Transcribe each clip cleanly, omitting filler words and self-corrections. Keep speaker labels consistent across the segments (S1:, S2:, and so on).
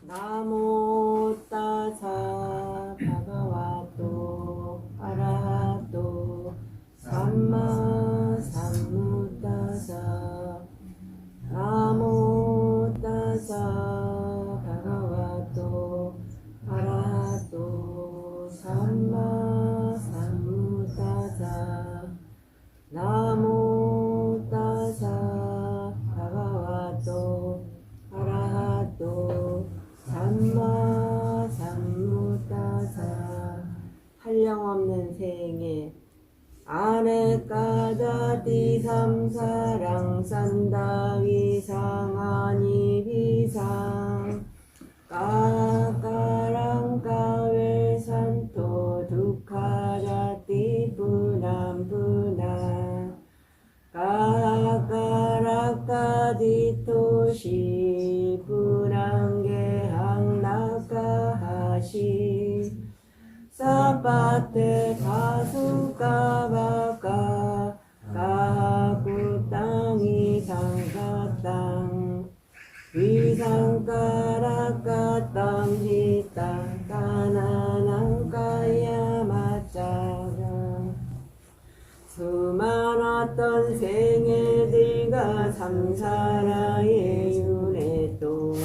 S1: 나모 따사 바가와토 아라하토 삼마 삼부타사 나모 따사 바가와토 아라하토 삼마 삼부타사 나모 따사 바가와토 아라하토 삼마 삼부타사 한량없는 생애 아네까다디 삼사랑 산다위 상하니 비상 까까랑 까웰산토 두카라띠 부남부나 까까라까디 토시 부랑게항 나카하시 사파테 가수가바까 가구땅이 상가땅 위상가라까땅 지땅 가나난가야 마짜가 수많았던 생애들과 삼사라의 윤회 동안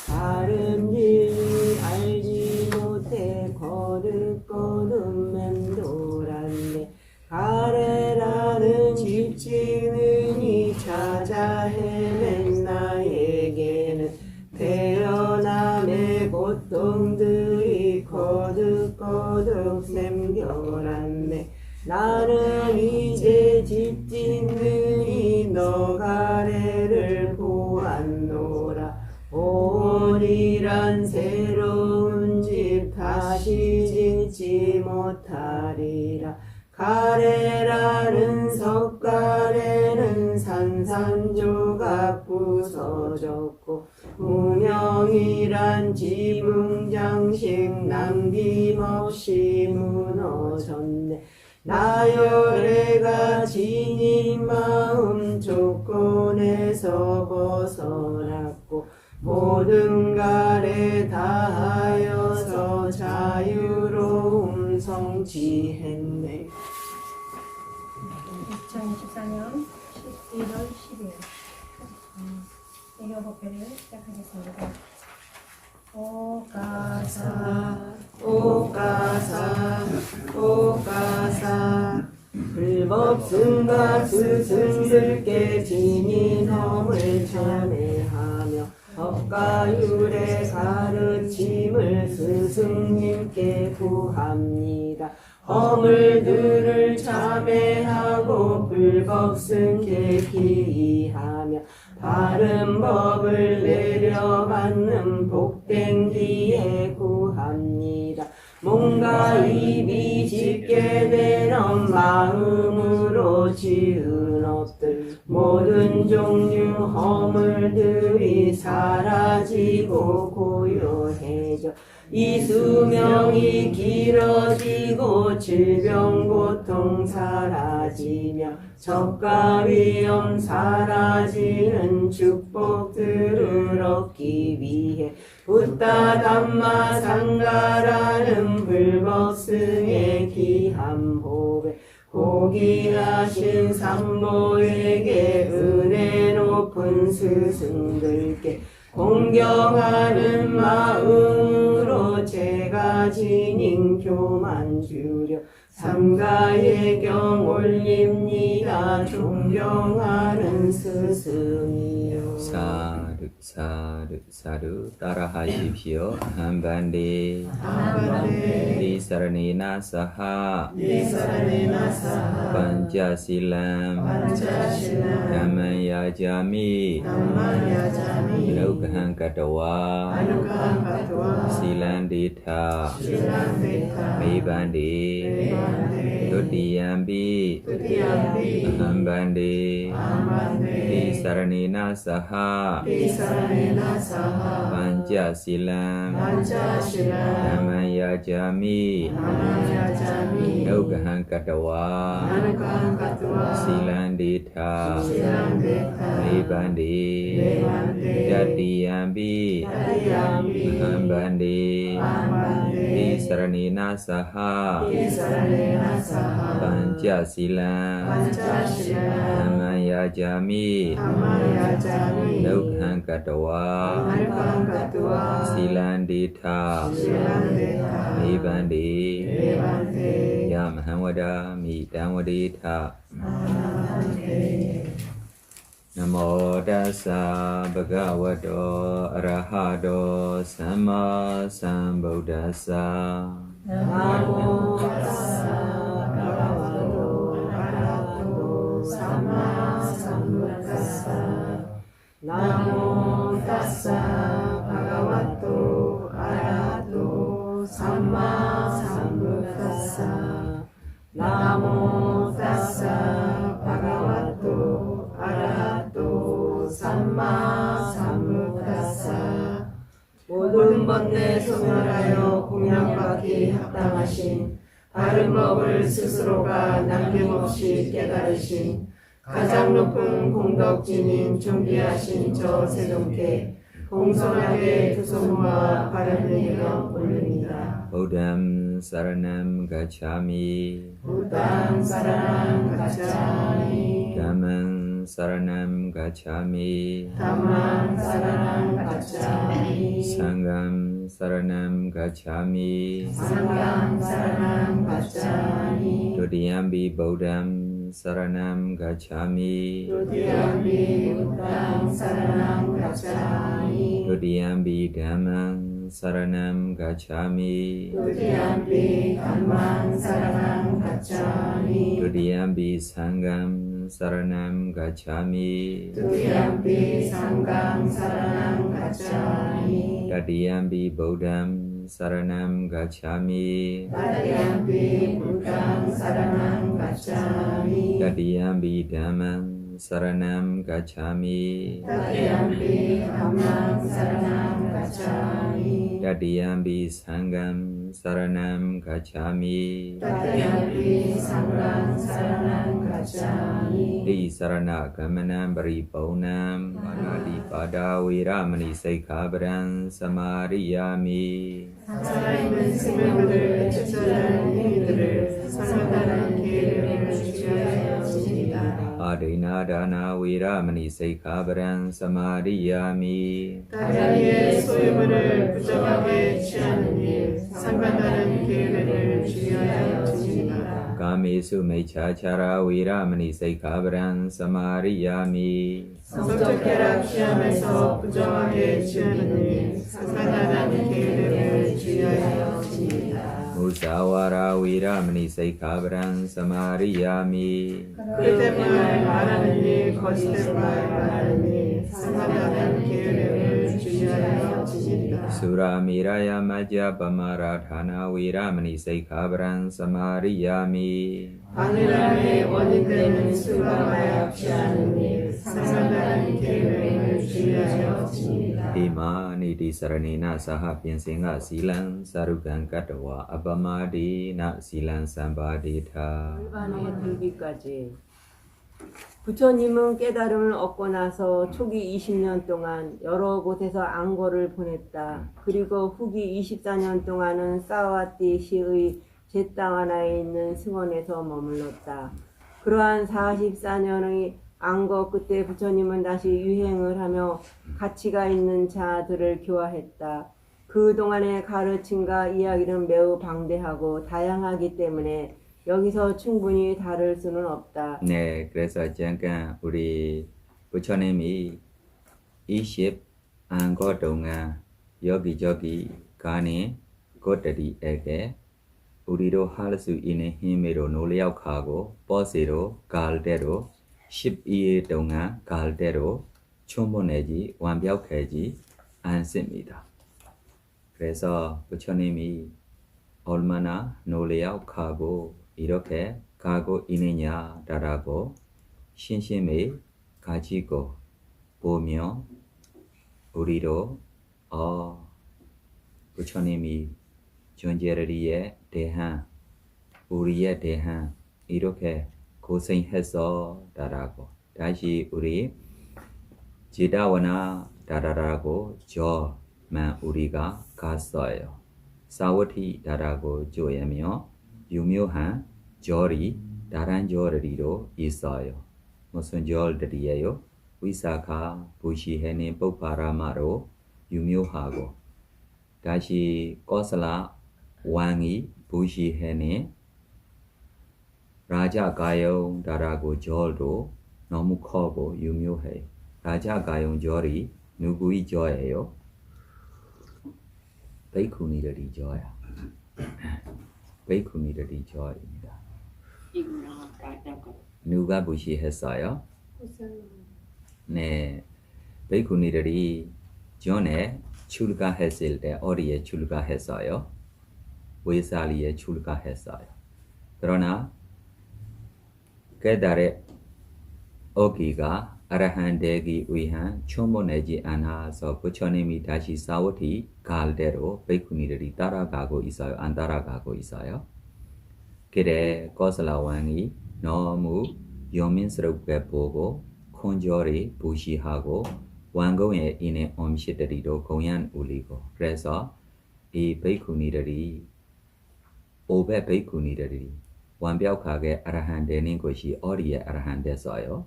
S1: 다른 진리 알지 못해 거듭거듭 맴돌았네. 가래라는 집지는이 찾아 헤맨 나에게는 태어남의 고통들이 거듭거듭 남겨놨네. 나는 이제 집 짓느니 너 가래를 보았노라. 온이란 새로운 집 다시 짓지 못하리라. 가래라는 석가래는 산산조각 부서졌고 무명이란 지붕장식 남김없이 무너졌네. 나열애가 지닌 마음 조건에서 벗어났고 모든 가래 다하여서 자유로움 성취했네.
S2: 2024년 11월 10일 애교법회를 시작하겠습니다. 오가사
S1: 오가사 오가사 불법 승가 스승들께 진인험을 참회하며 법가율의 가르침을 스승님께 구합니다. 허물들을 참회하고 불법 승께 기이하며 바른 법을 내려받는 복된 기회 구합니다. 몸과 입이 짙게 되는 마음으로 지은 업들 모든 종류 허물들이 사라지고 고요해져 이 수명이 길어지고 질병 고통 사라지며 적과 위험 사라지는 축복들을 얻기 위해 붓다 담마 상가라는 불법승의 귀한 법에 고귀하신 삼보에게 은혜 높은 스승들께 공경하는 마음으로 제가 지닌 교만 주려 삼가의 경 올립니다. 존경하는 스승이요.
S3: 사르 사르 사르 따라하십시오. 한반대 리사르니나 사하 판자실람 담마야자미 루카한 카타와 실란디타 메반디 Tudiyambi Ahambandi Disaranina Saha Panchasilam Namaya Jami
S1: 아마야자미
S3: Naukahang katawa
S1: 나누간 가뚜와
S3: Silandita
S1: 실랑데타
S3: Nibandi
S1: 네반데
S3: Jatiyambi
S1: 다리야미
S3: Mahambandi
S1: 반반데
S3: Isaranina saha
S1: 이사레나사하
S3: Pancha silang
S1: 반자실라
S3: Amayajami
S1: 아마야자미
S3: Naukahang katawa
S1: 나누간 가뚜와
S3: Silandita
S1: 실랑데타
S3: Nibandi
S1: 네반데
S3: Yamhamwada Midamwadita Namo tassa bhagavato arahato samma sambuddhassa
S1: 나모 타사 바라와도 아라도 사마 삼부타사 나모 타사 바가와도 아라도 삼마 삼부타사 나모 타사 바가와도 아라도 삼마 삼부타사 모든 번뇌 소멸하여 공양받기 합당하신 바른 법을 스스로가 남김없이 깨달으신 가장 높은 공덕주님 존귀하신 저 세종께 공손하게 두 손과 바른 의견 올립니다.
S3: Buddham saranam gacchami
S1: 부당 사랑 가짜니
S3: Dhammam saranam gacchami
S1: 담만 사랑 가짜니
S3: Sangham saranam gacchami
S1: 상강 사랑 가짜니
S3: Dudiyambi Buddham saranam gacchami
S1: 도디암비 부당 사랑 가짜니
S3: Dudiyambi Dhammam saranam gacchami
S1: 도디암비 담만 사랑 가짜니
S3: Dudiyambi Sangham saranam gacchami
S1: 도디암비 상강 사랑 가짜니
S3: Tadiyambi Buddham saranam gacchami
S1: 도디암비 부당 사랑 가짜니
S3: Tadiyambi Dhammam saranam gacchami
S1: 도디암비 담만 사랑 가짜니
S3: Tadiyambi Sangham saranam gacchami
S1: 도디암비 상강 사랑 가짜니
S3: Di sarana gamanam paripurnam Manadi pada viramani saikhabaram samariyami
S1: 살아있는 생명들을 적절한 행위들을 상관하는 기회를 주시하여 주십니다.
S3: Adina dana viramani saikhabaram samariyami
S1: 다자리의 소유물을 부정하게 취하는 일, 상관하는 기회를 주시하여 주십니다.
S3: Kamesu mechachara viramani saikhabaram samariyami
S1: 성적 쾌락 취함에서 부정하게 취하는 일, 상관하는 기회를 주시하여 주십니다.
S3: Musawara viramani saikhabaram samariyami
S1: 그때말 말하는 일, 거짓된 말 말하는 일, 상관하는 기회를 주시하여 주십니다.
S3: Suramiraya majja pamaradhana viramani saikhabaram samariyami
S1: 바늘함의 원인되는 술과 마약 취하는 일, 상관하는 기회를 주시하여 주십니다.
S3: Imani di saranina saha pinsinga silang sarugan katawa abamadi na silang sambadita
S1: 불반의 들기까지 부처님은 깨달음을 얻고 나서 초기 20년 동안 여러 곳에서 안고를 보냈다. 그리고 후기 24년 동안은 사와티 시의 제땅 하나에 있는 승원에서 머물렀다. 그러한 44년의 안고 끝에 부처님은 다시 유행을 하며 가치가 있는 자들을 교화했다. 그동안의 가르침과 이야기는 매우 방대하고 다양하기 때문에 여기서 충분히 다룰 수는 없다.
S3: 네, 그래서 잠깐 우리 부처님이 20안고 동안 여기저기 가는 곳들에게 우리도 할 수 있는 힘으로 노력하고 버스로 갈 때로 12일 동안 갈 때로 충분하지 완벽하지 않습니다. 그래서 부처님이 얼마나 노력하고 이렇게 가고 있느냐라고 신심을 가지고 보면 우리도 부처님이 존재리의 대한 우리의 대한 이렇게 고생해서 다라고 다시 우리 지다와나 다라라고 저만 우리가 갔어요. 사워티 다라고 조야며 유묘한 절이 다른 절이로 있어요. 무슨 절들이에요? 위사카 부시해는 뽑바라마로 유묘하고 다시 코슬라 왕이 부시해는 라자 가용 다라고 절도 너무 커고 유묘해요. 라자 가용 절이 누구의 절이에요? 베이쿠니들이 절이야. 베이쿠니들이 절입니다. 누가 부시했어요? 네, 베이쿠니들이 전에 출가했을 때 어디에 출가했어요? 외살리에 출가했어요. 그러나 깨달의 어기가 아라한 되기 위한 충분하지 않아서 부처님이 다시 사워티 갈 대로 베이쿠니들이 따라가고 있어요? 안 따라가고 있어요? 그래 코슬라 왕이 너무 영민스럽게 보고 콘절이 부시하고 왕궁에 있는 음식들이도 공연 울리고 그래서 이 베이쿠니들이 500 베이쿠니들이 완벽하게 아라한 되는 것이 어디에 아라한 됐어요?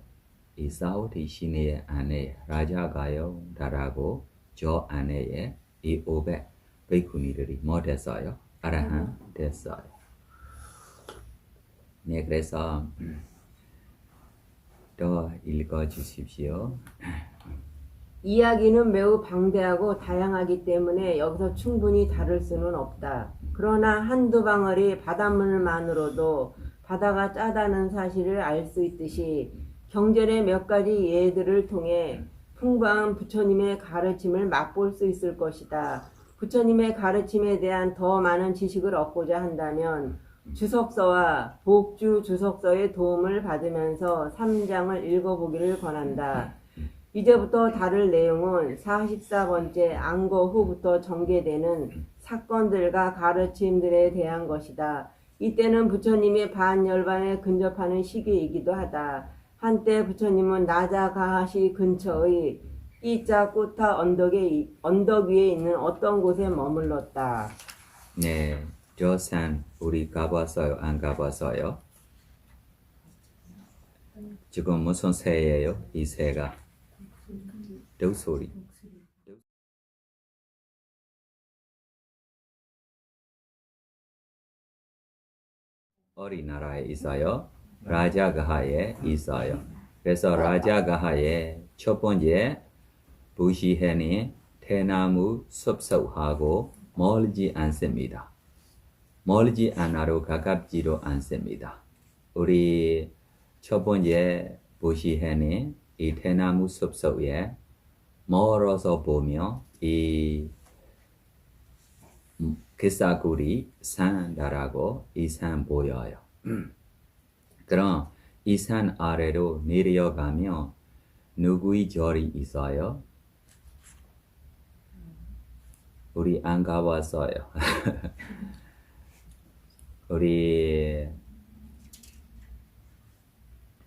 S3: 이 사우디 시내 안에 라자가요 다라고 저 안에 이 500 베이쿠니들이 뭐 됐어요? 아라한 됐어요. 네, 그래서 또 읽어주십시오.
S1: 이야기는 매우 방대하고 다양하기 때문에 여기서 충분히 다룰 수는 없다. 그러나 한두 방울이 바닷물만으로도 바다가 짜다는 사실을 알 수 있듯이 경전의 몇 가지 예들을 통해 풍부한 부처님의 가르침을 맛볼 수 있을 것이다. 부처님의 가르침에 대한 더 많은 지식을 얻고자 한다면 주석서와 복주 주석서의 도움을 받으면서 3장을 읽어보기를 권한다. 이제부터 다룰 내용은 44번째 안거 후부터 전개되는 사건들과 가르침들에 대한 것이다. 이때는 부처님이 반열반에 근접하는 시기이기도 하다. 한때 부처님은 나자가하시 근처의 이자꾸타 언덕 위에 있는 어떤 곳에 머물렀다.
S3: 네, 저 산 우리 가봤어요? 안 가봤어요? 지금 무슨 새예요? 이 새가 독소리. 어디 나라에 있어요? 라자가하에 있어요. 그래서 라자가하의 첫 번째 부시해는 대나무 숲속하고 멀지 않습니다. 멀지 않아도 가깝지도 않습니다. 우리 첫 번째 부시해는 이 대나무 숲속에 멀어서 보면 이 기사구리 산다라고 이 산 보여요. 그럼 이 산 아래로 내려가면 누구의 절이 있어요? 우리 안 가봤어요. 우리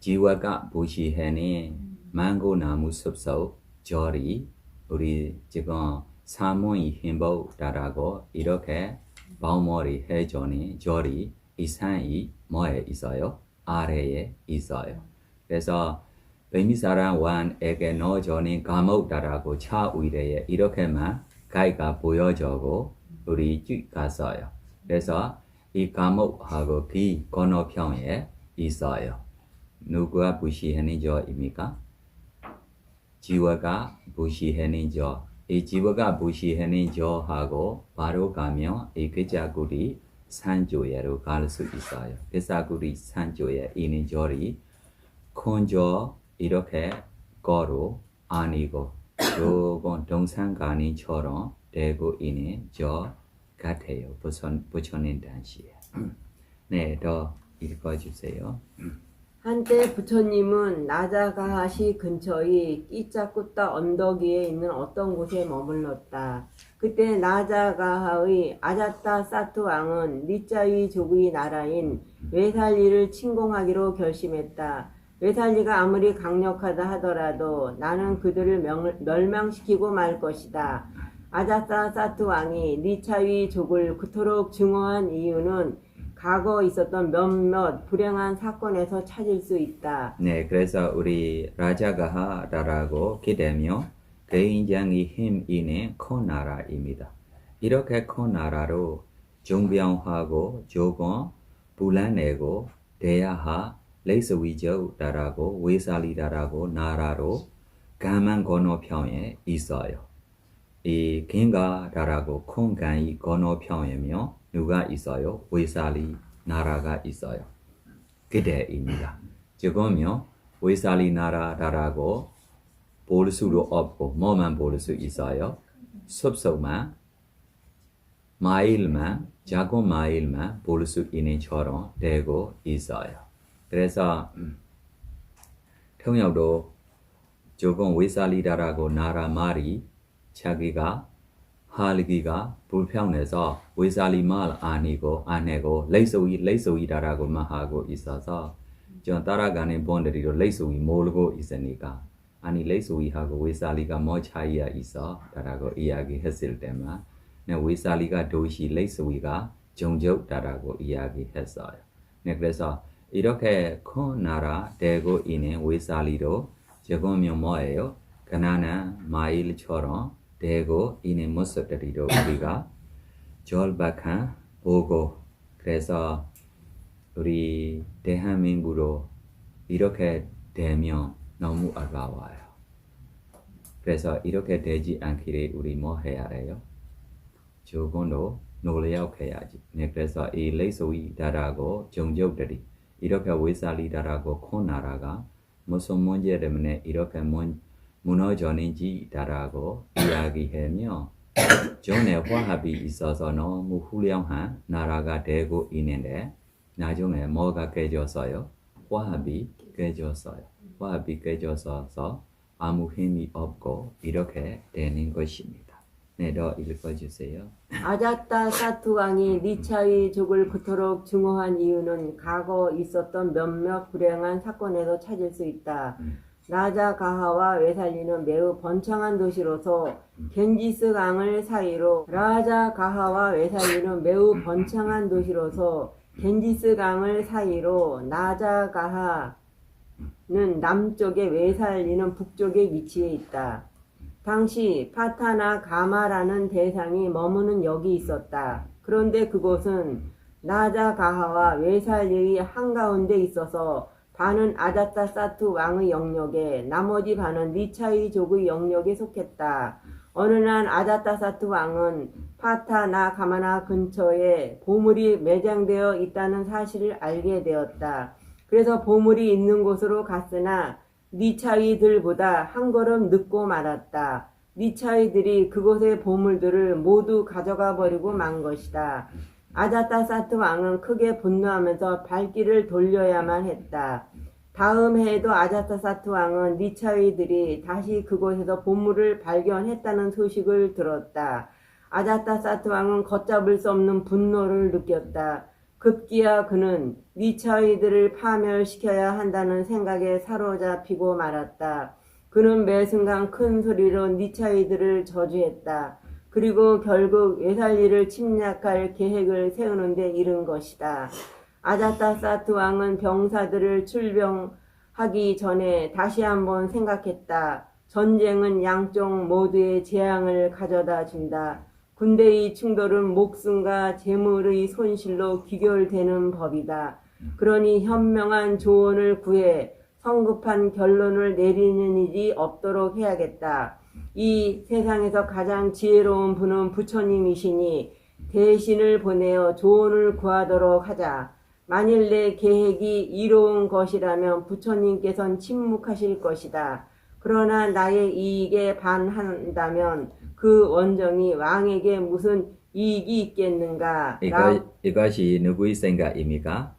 S3: 지와가 부시해는 망고나무 숲속 절이 우리 지금 사모이 힘보다라고 이렇게 바우머리 해주는 절이 이 산이 뭐에 있어요? 아래에 있어요. 그래서 베미사란 왕에게 넣어주는 감옥다라고 차 위에 이렇게만 가이가 보여주고 우리 쭉 갔어요. 그래서 이 감옥하고 그 건너편에 있어요. 누가 부시하는 저입니까? 지와가 부시하는 저. 이 지와가 부시하는 저하고 바로 가면 이 기자구리 산조에로 갈 수 있어요. 기자구리 산조에 있는 절이 큰 저 이렇게 걸어 아니고 조금 동산간이처럼 되고 있는 저 같아요. 부처님 단시에. 네, 더 읽어주세요.
S1: 한때 부처님은 나자가하시 근처의 끼짜꾸따 언덕 위에 있는 어떤 곳에 머물렀다. 그때 나자가하의 아자타 사투 왕은 리짜위 족의 나라인 웨살리를 침공하기로 결심했다. 웨살리가 아무리 강력하다 하더라도 나는 그들을 멸망시키고 말 것이다. 아자타 사투 왕이 리차위 족을 그토록 증오한 이유는 과거 있었던 몇몇 불행한 사건에서 찾을 수 있다.
S3: 네, 그래서 우리 라자가하라라고 기대며 굉장히 힘 있는 큰 나라입니다. 이렇게 큰 나라로 종병하고 조건 불안내고 대야하 레이스위저라라고 웨살리라라고 나라로 가만 건너편에 있어요. 이 긴가라라고 큰 강이 건너편이며 누가 있어요? 웨살리 나라가 있어요. 그대입니다. 지금요 웨살리 나라라고 볼 수도 없고 뭐만 볼 수 있어요? 숲속만 마일만 작은 마일만 볼 수 있는 처럼 되고 있어요. 그래서 통역도 조금 웨살리다라고 나라 말이 자기가 하기가 불편해서 웨살리 말 아니고 안 하고 레이소이다라고만 하고 있어서 전 따라가는 분들이도 레이소이 모르고 있으니까 아니 레이소이하고 웨살리가 뭐 차이가 있어? 라고 이야기했을 때만 네, 웨살리가 도시 레이소이가 종족다라고 이야기했어요. 네, 그래서 이렇게 큰 나라 되고 있는 웨살리도 지금은 뭐예요? 가난한 마일처럼 되고 있는 모습들이도 우리가 절박한 보고 그래서 우리 대한민국으로 이렇게 되면 너무 아까워요. 그래서 이렇게 되지 않기를 우리 뭐 해야 해요? 조금도 노력해야지. 네, 그래서 이 레이소이다라고 종족들이 이렇게 웨살리다라고 큰 나라가 무슨 문제 때문에 이렇게 무너졌는지다라고 이야기하며 전에 화합이 있어서 너무 훌륭한 나라가 되고 있는데 나중에 뭐가 깨졌어요? 화합이 깨졌어요. 화합이 깨져서 아무 힘이 없고 이렇게 되는 것입니다. 네, 더 읽어주세요.
S1: 아자타 사투 왕이 리차위 족을 그토록 증오한 이유는 과거 있었던 몇몇 불행한 사건에서 찾을 수 있다. 라자가하와 웨살리는 매우 번창한 도시로서 겐지스 강을 사이로 라자가하와 웨살리는 매우 번창한 도시로서 겐지스 강을 사이로 나자가하는 남쪽에 웨살리는 북쪽에 위치해 있다. 당시 파타나 가마라는 대상이 머무는 역이 있었다. 그런데 그곳은 나자가하와 웨살리의 한가운데 있어서 반은 아자타 사투 왕의 영역에 나머지 반은 리차위 족의 영역에 속했다. 어느 날 아자타 사투 왕은 파타나 가마나 근처에 보물이 매장되어 있다는 사실을 알게 되었다. 그래서 보물이 있는 곳으로 갔으나 리차위들보다 한 걸음 늦고 말았다. 리차위들이 그곳의 보물들을 모두 가져가 버리고 만 것이다. 아자타 사투 왕은 크게 분노하면서 발길을 돌려야만 했다. 다음 해에도 아자타 사투 왕은 리차위들이 다시 그곳에서 보물을 발견했다는 소식을 들었다. 아자타 사투 왕은 걷잡을 수 없는 분노를 느꼈다. 급기야 그는 리차위들을 파멸시켜야 한다는 생각에 사로잡히고 말았다. 그는 매 순간 큰 소리로 리차위들을 저주했다. 그리고 결국 웨살리를 침략할 계획을 세우는데 이른 것이다. 아자타 사투 왕은 병사들을 출병하기 전에 다시 한번 생각했다. 전쟁은 양쪽 모두의 재앙을 가져다 준다. 군대의 충돌은 목숨과 재물의 손실로 귀결되는 법이다. 그러니 현명한 조언을 구해 성급한 결론을 내리는 일이 없도록 해야겠다. 이 세상에서 가장 지혜로운 분은 부처님이시니 대신을 보내어 조언을 구하도록 하자. 만일 내 계획이 이로운 것이라면 부처님께서는 침묵하실 것이다. 그러나 나의 이익에 반한다면 그 원정이 왕에게 무슨 이익이 있겠는가?
S3: 이것이 누구의 생각입니까?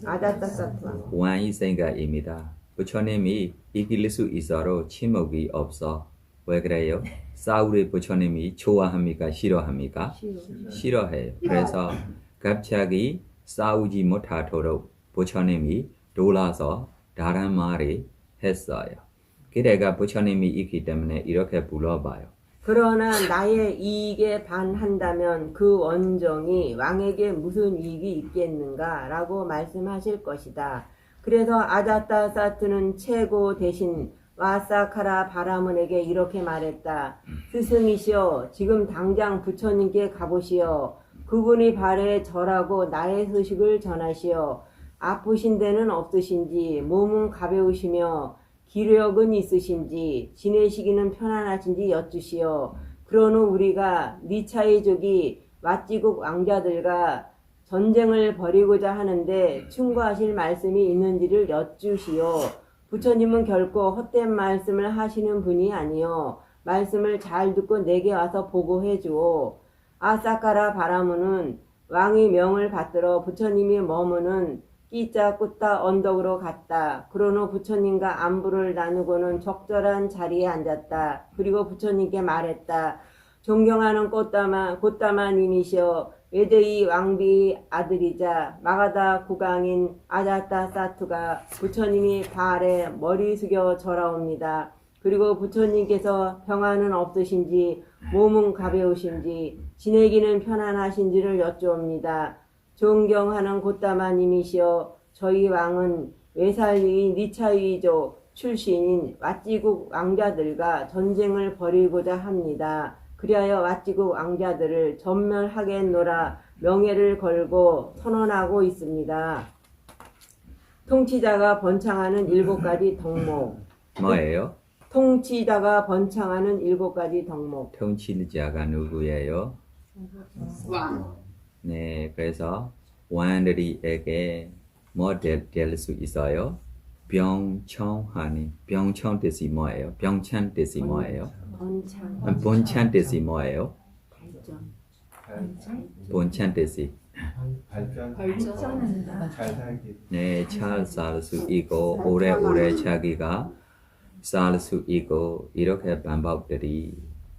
S1: 아다타사투왕.
S3: 왕이 생각입니다. 부처님이 이길수 있어로 침묵이 없어. 왜 그래요? 사울이 부처님이 좋아합니까? 싫어합니까? 싫어해요. 그래서 갑자기 싸우지 못하도록 부처님이 놀라서 다른 말이 했어요. 그래가 부처님이 있기 때문에 이렇게 불러봐요.
S1: 그러나 나의 이익에 반한다면 그 원정이 왕에게 무슨 이익이 있겠는가? 라고 말씀하실 것이다. 그래서 아자타사트는 최고 대신 와사카라 바라문에게 이렇게 말했다. 스승이시여, 지금 당장 부처님께 가보시오. 그분이 발에 절하고 나의 소식을 전하시오. 아프신 데는 없으신지, 몸은 가벼우시며 기력은 있으신지, 지내시기는 편안하신지 여쭈시오. 그러는 우리가 니차이족이 왓지국 왕자들과 전쟁을 벌이고자 하는데 충고하실 말씀이 있는지를 여쭈시오. 부처님은 결코 헛된 말씀을 하시는 분이 아니요. 말씀을 잘 듣고 내게 와서 보고해 주오. 아사카라 바라문은 왕의 명을 받들어 부처님이 머무는 끼짜꾸따 언덕으로 갔다. 그런 후 부처님과 안부를 나누고는 적절한 자리에 앉았다. 그리고 부처님께 말했다. 존경하는 곧다마님이시여, 외대의 왕비의 아들이자 마가다 국왕인 아자타사투가 부처님이 발에 머리 숙여 절하옵니다. 그리고 부처님께서 병화는 없으신지, 몸은 가벼우신지, 지내기는 편안하신지를 여쭈옵니다. 존경하는 곧다마님이시여, 저희 왕은 외살위 니차위족 출신인 왓지국 왕자들과 전쟁을 벌이고자 합니다. 그리하여 왓지국 왕자들을 전멸하겠노라 명예를 걸고 선언하고 있습니다. 통치자가 번창하는 7가지 덕목.
S3: 뭐예요?
S1: 통치자가 번창하는 7가지 덕목.
S3: 통치자가 누구예요?
S4: 왕.
S3: 네, 그래서 왕들에게 뭐 될 수 있어요? 병청하니, 병청 뜻이 뭐예요? 병찬 뜻이 뭐예요? 본찬 뜻이 뭐예요? 본찬 뜻이
S4: 발전한다.
S5: 잘 살기.
S3: 네, 잘 살 수 있고 오래오래 자기가 살 수 있고 이렇게 방법들이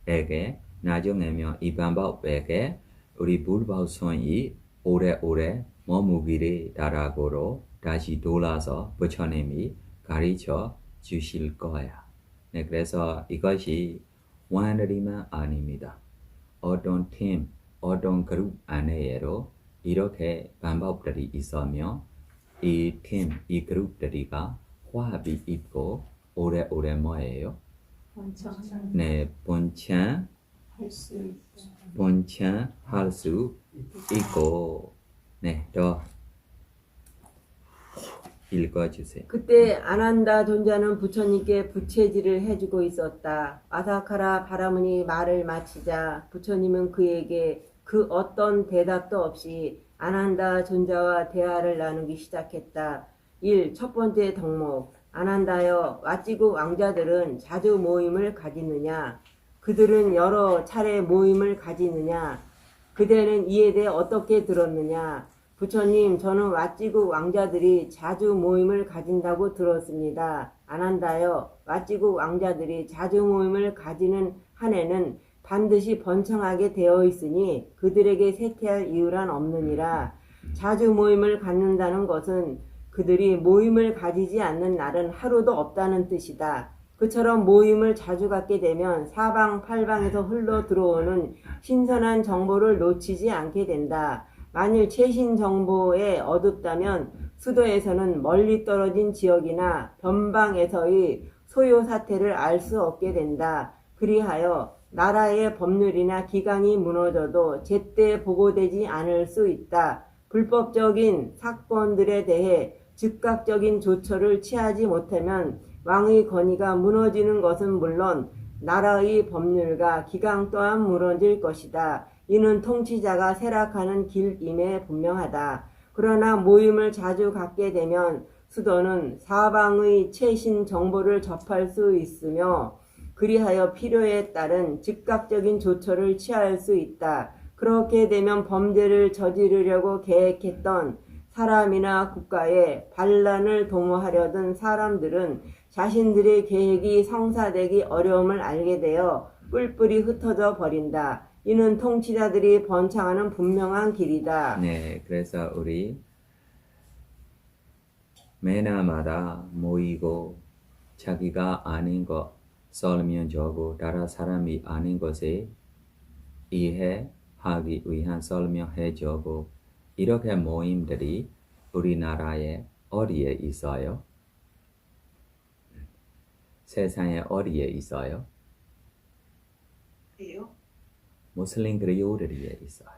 S3: 에게 나중에면 이 방법에게 우리 불법손이 오래오래 머무기를 바라고로 다시 돌아서 부처님이 가르쳐 주실 거야. 네, 그래서 이것이 왕들이만 아닙니다. 어떤 팀, 어떤 그룹 안에도 이렇게 방법들이 있으며 이 팀, 이 그룹들이가 화합이 있고 오래오래 뭐예요? 네, 본찬 할 수 있고 네, 더 읽어주세요.
S1: 그때 아난다 존자는 부처님께 부채질을 해주고 있었다. 아사카라 바라문이 말을 마치자 부처님은 그에게 그 어떤 대답도 없이 아난다 존자와 대화를 나누기 시작했다. 1. 첫 번째 덕목. 아난다여, 왓지국 왕자들은 자주 모임을 가지느냐? 그들은 여러 차례 모임을 가지느냐? 그대는 이에 대해 어떻게 들었느냐? 부처님, 저는 왓지국 왕자들이 자주 모임을 가진다고 들었습니다. 아난다여, 왓지국 왕자들이 자주 모임을 가지는 한 해는 반드시 번창하게 되어 있으니 그들에게 쇠퇴할 이유란 없느니라. 자주 모임을 갖는다는 것은 그들이 모임을 가지지 않는 날은 하루도 없다는 뜻이다. 그처럼 모임을 자주 갖게 되면 사방팔방에서 흘러 들어오는 신선한 정보를 놓치지 않게 된다. 만일 최신 정보에 어둡다면 수도에서는 멀리 떨어진 지역이나 변방에서의 소요 사태를 알 수 없게 된다. 그리하여 나라의 법률이나 기강이 무너져도 제때 보고되지 않을 수 있다. 불법적인 사건들에 대해 즉각적인 조처를 취하지 못하면 왕의 권위가 무너지는 것은 물론 나라의 법률과 기강 또한 무너질 것이다. 이는 통치자가 쇠락하는 길임에 분명하다. 그러나 모임을 자주 갖게 되면 수도는 사방의 최신 정보를 접할 수 있으며 그리하여 필요에 따른 즉각적인 조처를 취할 수 있다. 그렇게 되면 범죄를 저지르려고 계획했던 사람이나 국가에 반란을 도모하려던 사람들은 자신들의 계획이 성사되기 어려움을 알게 되어 뿔뿔이 흩어져 버린다. 이는 통치자들이 번창하는 분명한 길이다.
S3: 네, 그래서 우리 매나마다 모이고 자기가 아는 것 썰면 저고 다른 사람이 아는 것에 이해하기 위한 설명해 주고 이렇게 모임들이 우리나라에 어디에 있어요? 세상에 어디에 있어요?
S4: Hiểu.
S3: 무슬림 교우들이에 있어요.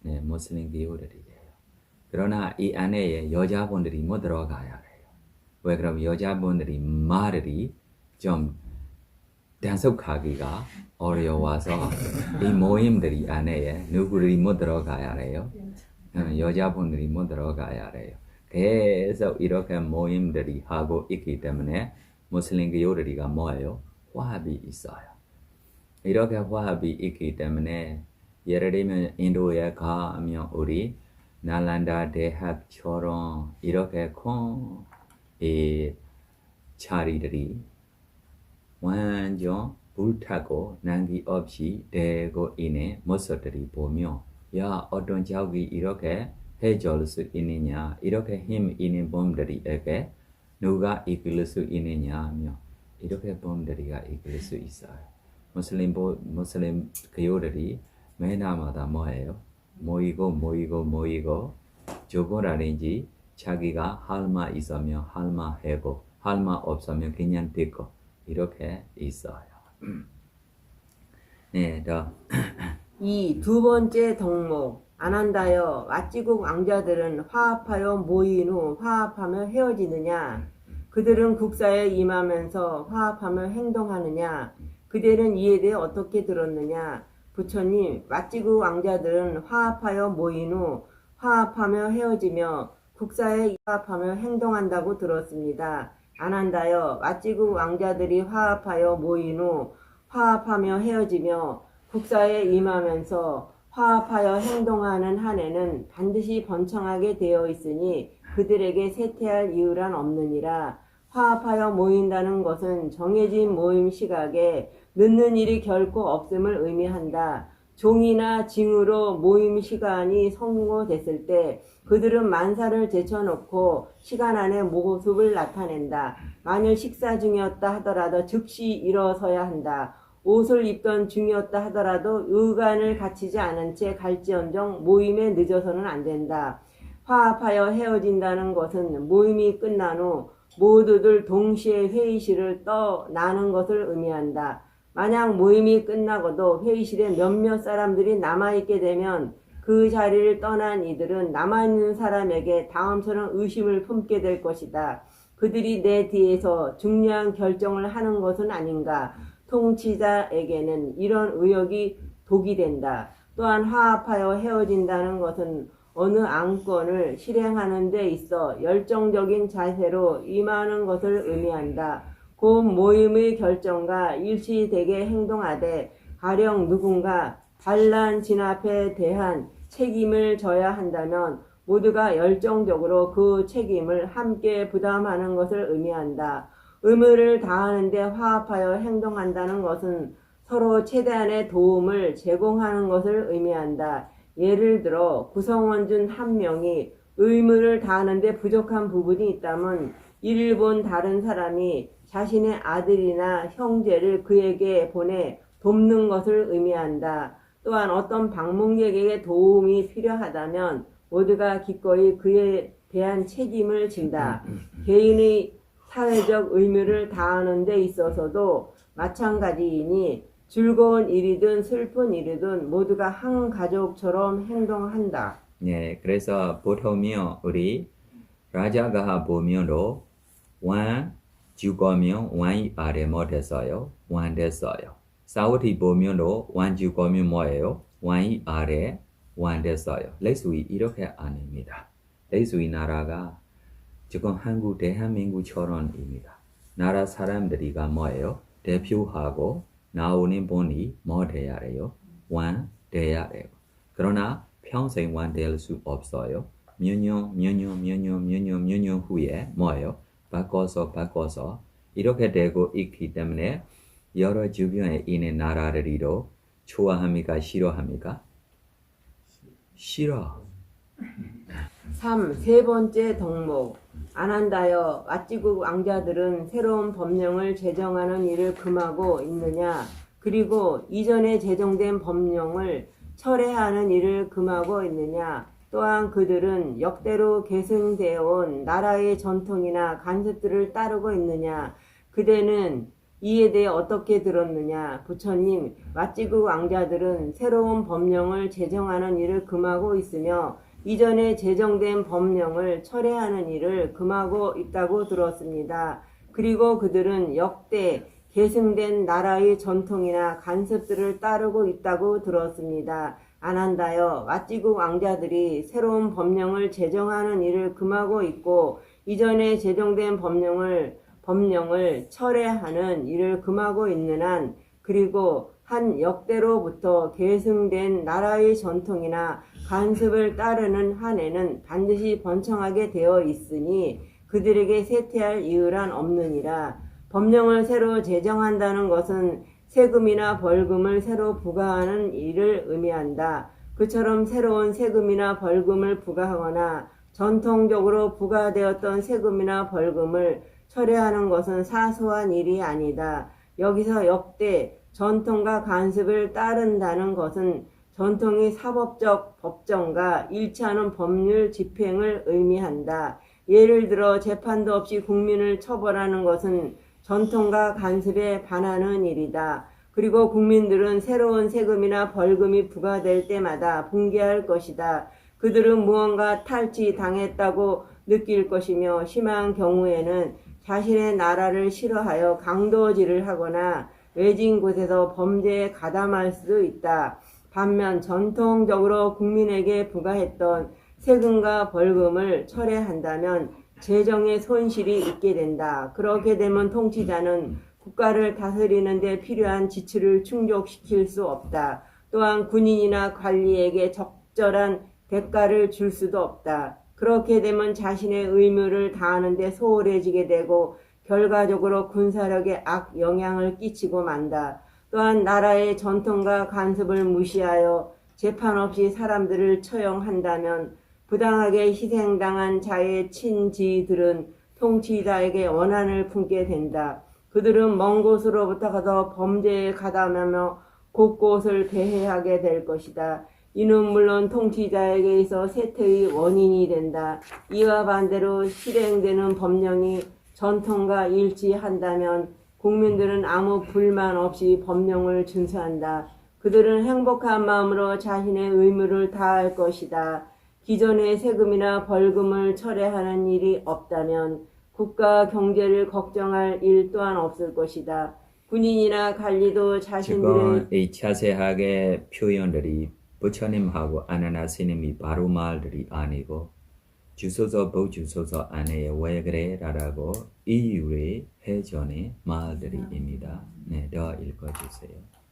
S3: 네, 무슬림 교우들이에요. 그러나 이 안에 여자분들이 못 들어가야 해요. 왜 그럼 여자분들이 말이 좀 단속하기가 어려워서 이 모임들이 안에 누구들이 못 들어가야 해요. 여자분들이 못 들어가야 해요. 그래서 이렇게 모임들이 하고 있기 때문에 무슬림 교우들이가 뭐예요? 화합이 있어요. 이렇게 화합이 있기 때문에 예를 들면 인도에 가면 우리 날란다 대학처럼 이렇게 큰 이 자리들이 완전 불타고 난기 없이 되고 있는 모습들이 보면 야 어떤 적이 이렇게 해줄 수 있느냐 이렇게 힘 있는 분들에게 누가 이끌 수 있느냐 하며 이렇게 분들이가 이끌 수 있어요. 무슬림 교우들이 매나마다 뭐예요? 모이고 저거라든지 자기가 할 말 있으면 할 말 하고 할 말 없으면 그냥 듣고 이렇게 있어요. 네, 더.
S1: 이 두 번째 덕목 안한다여 왓지국 왕자들은 화합하여 모인 후 화합하며 헤어지느냐 그들은 국사에 임하면서 화합하며 행동하느냐 그들은 이에 대해 어떻게 들었느냐 부처님 왓지국 왕자들은 화합하여 모인 후 화합하며 헤어지며 국사에 화합하며 행동한다고 들었습니다. 안한다여 왓지국 왕자들이 화합하여 모인 후 화합하며 헤어지며 국사에 임하면서 화합하여 행동하는 한 해는 반드시 번창하게 되어 있으니 그들에게 쇠퇴할 이유란 없느니라. 화합하여 모인다는 것은 정해진 모임 시각에 늦는 일이 결코 없음을 의미한다. 종이나 징으로 모임 시간이 선고됐을 때 그들은 만사를 제쳐놓고 시간 안에 모습을 나타낸다. 만일 식사 중이었다 하더라도 즉시 일어서야 한다. 옷을 입던 중이었다 하더라도 의관을 갖추지 않은 채 갈지언정 모임에 늦어서는 안 된다. 화합하여 헤어진다는 것은 모임이 끝난 후 모두들 동시에 회의실을 떠나는 것을 의미한다. 만약 모임이 끝나고도 회의실에 몇몇 사람들이 남아있게 되면 그 자리를 떠난 이들은 남아있는 사람에게 다음처럼 의심을 품게 될 것이다. 그들이 내 뒤에서 중요한 결정을 하는 것은 아닌가. 통치자에게는 이런 의혹이 독이 된다. 또한 화합하여 헤어진다는 것은 어느 안건을 실행하는 데 있어 열정적인 자세로 임하는 것을 의미한다. 곧 모임의 결정과 일치되게 행동하되 가령 누군가 반란 진압에 대한 책임을 져야 한다면 모두가 열정적으로 그 책임을 함께 부담하는 것을 의미한다. 의무를 다하는데 화합하여 행동한다는 것은 서로 최대한의 도움을 제공하는 것을 의미한다. 예를 들어 구성원 중 한 명이 의무를 다하는데 부족한 부분이 있다면 이를 본 다른 사람이 자신의 아들이나 형제를 그에게 보내 돕는 것을 의미한다. 또한 어떤 방문객에게 도움이 필요하다면 모두가 기꺼이 그에 대한 책임을 진다. 개인의 사회적 의무를 다하는 데 있어서도 마찬가지이니 즐거운 일이든 슬픈 일이든 모두가 한 가족처럼 행동한다.
S3: 네, 그래서 보통요 우리 라자가 보면도 왕 죽으면 왕이 아래 못했어요. 왕 됐어요. 사우디 보면도 왕 죽으면 뭐예요? 왕이 아래 왕 됐어요. 레수이 이렇게 아닙니다. 레수이 나라가 지금 한국 대한민국처럼입니다. 나라 사람들이가 뭐예요? 대표하고 나오는 분이 뭐 돼야 돼요? 왕 돼야 돼요. 그러나 평생 왕 될 수 없어요. 몇 년 후에 뭐예요? 바꿔서 이렇게 되고 있기 때문에 여러 주변에 있는 나라들이도 좋아합니까? 싫어합니까? 싫어.
S1: 3. 세 번째 덕목. 안한다여 왓지국 왕자들은 새로운 법령을 제정하는 일을 금하고 있느냐? 그리고 이전에 제정된 법령을 철회하는 일을 금하고 있느냐? 또한 그들은 역대로 계승되어 온 나라의 전통이나 관습들을 따르고 있느냐? 그대는 이에 대해 어떻게 들었느냐? 부처님, 왓지국 왕자들은 새로운 법령을 제정하는 일을 금하고 있으며 이전에 제정된 법령을 철회하는 일을 금하고 있다고 들었습니다. 그리고 그들은 역대 계승된 나라의 전통이나 관습들을 따르고 있다고 들었습니다. 안한다여 왓지국 왕자들이 새로운 법령을 제정하는 일을 금하고 있고 이전에 제정된 법령을 철회하는 일을 금하고 있는 한 그리고 한 역대로부터 계승된 나라의 전통이나 관습을 따르는 한에는 반드시 번창하게 되어 있으니 그들에게 쇠퇴할 이유란 없느니라. 법령을 새로 제정한다는 것은 세금이나 벌금을 새로 부과하는 일을 의미한다. 그처럼 새로운 세금이나 벌금을 부과하거나 전통적으로 부과되었던 세금이나 벌금을 철회하는 것은 사소한 일이 아니다. 여기서 역대 전통과 관습을 따른다는 것은 전통의 사법적 법정과 일치하는 법률 집행을 의미한다. 예를 들어 재판도 없이 국민을 처벌하는 것은 전통과 관습에 반하는 일이다. 그리고 국민들은 새로운 세금이나 벌금이 부과될 때마다 붕괴할 것이다. 그들은 무언가 탈취당했다고 느낄 것이며 심한 경우에는 자신의 나라를 싫어하여 강도질을 하거나 외진 곳에서 범죄에 가담할 수도 있다. 반면 전통적으로 국민에게 부과했던 세금과 벌금을 철회한다면 재정에 손실이 있게 된다. 그렇게 되면 통치자는 국가를 다스리는 데 필요한 지출을 충족시킬 수 없다. 또한 군인이나 관리에게 적절한 대가를 줄 수도 없다. 그렇게 되면 자신의 의무를 다하는 데 소홀해지게 되고 결과적으로 군사력에 악 영향을 끼치고 만다. 또한 나라의 전통과 관습을 무시하여 재판 없이 사람들을 처형한다면 부당하게 희생당한 자의 친지들은 통치자에게 원한을 품게 된다. 그들은 먼 곳으로부터 가서 범죄에 가담하며 곳곳을 배회하게 될 것이다. 이는 물론 통치자에게 있어 쇠퇴의 원인이 된다. 이와 반대로 실행되는 법령이 전통과 일치한다면 국민들은 아무 불만 없이 법령을 준수한다. 그들은 행복한 마음으로 자신의 의무를 다할 것이다. 기존의 세금이나 벌금을 철회하는 일이 없다면 국가 경제를 걱정할 일 또한 없을 것이다. 군인이나 관리도 자신들의
S3: 지금 이 자세하게 표현들이 부처님하고 아나나 스님이 바로 말들이 아니고 주소서 보주소서 안에 왜 그래? 라고 이유를 해전의 말들이입니다. 네, 더 읽어주세요.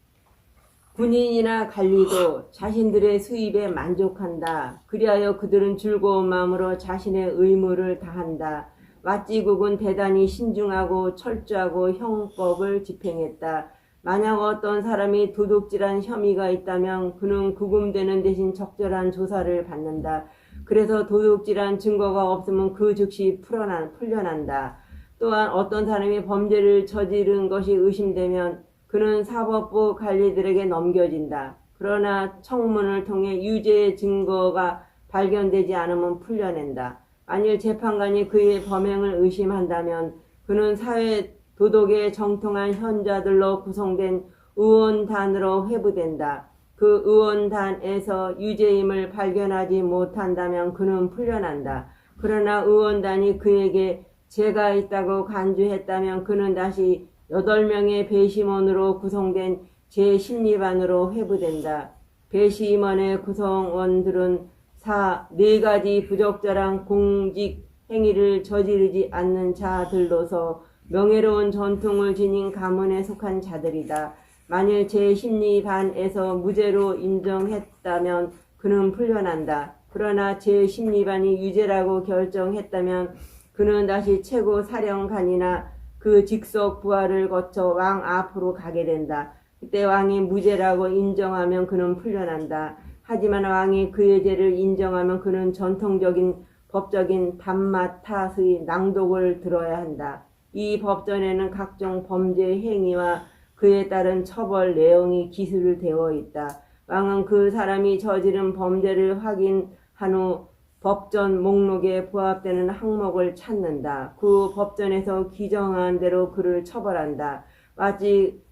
S1: 군인이나 관리도 자신들의 수입에 만족한다. 그리하여 그들은 즐거운 마음으로 자신의 의무를 다한다. 왓지국은 대단히 신중하고 철저하고 형법을 집행했다. 만약 어떤 사람이 도둑질한 혐의가 있다면 그는 구금되는 대신 적절한 조사를 받는다. 그래서 도둑질한 증거가 없으면 그 즉시 풀려난다. 또한 어떤 사람이 범죄를 저지른 것이 의심되면 그는 사법부 관리들에게 넘겨진다. 그러나 청문을 통해 유죄의 증거가 발견되지 않으면 풀려낸다. 만일 재판관이 그의 범행을 의심한다면 그는 사회 도덕에 정통한 현자들로 구성된 의원단으로 회부된다. 그 의원단에서 유죄임을 발견하지 못한다면 그는 풀려난다. 그러나 의원단이 그에게 죄가 있다고 간주했다면 그는 다시 8명의 배심원으로 구성된 제10리반으로 회부된다. 배심원의 구성원들은 4가지 부적절한 공직 행위를 저지르지 않는 자들로서 명예로운 전통을 지닌 가문에 속한 자들이다. 만일 제10리반에서 무죄로 인정했다면 그는 풀려난다. 그러나 제10리반이 유죄라고 결정했다면 그는 다시 최고 사령관이나 그 직속 부하를 거쳐 왕 앞으로 가게 된다. 그때 왕이 무죄라고 인정하면 그는 풀려난다. 하지만 왕이 그의 죄를 인정하면 그는 전통적인 법적인 단맛 탓의 낭독을 들어야 한다. 이 법전에는 각종 범죄 행위와 그에 따른 처벌 내용이 기술되어 있다. 왕은 그 사람이 저지른 범죄를 확인한 후 법전 목록에 부합되는 항목을 찾는다. 그 법전에서 규정한 대로 그를 처벌한다. 마치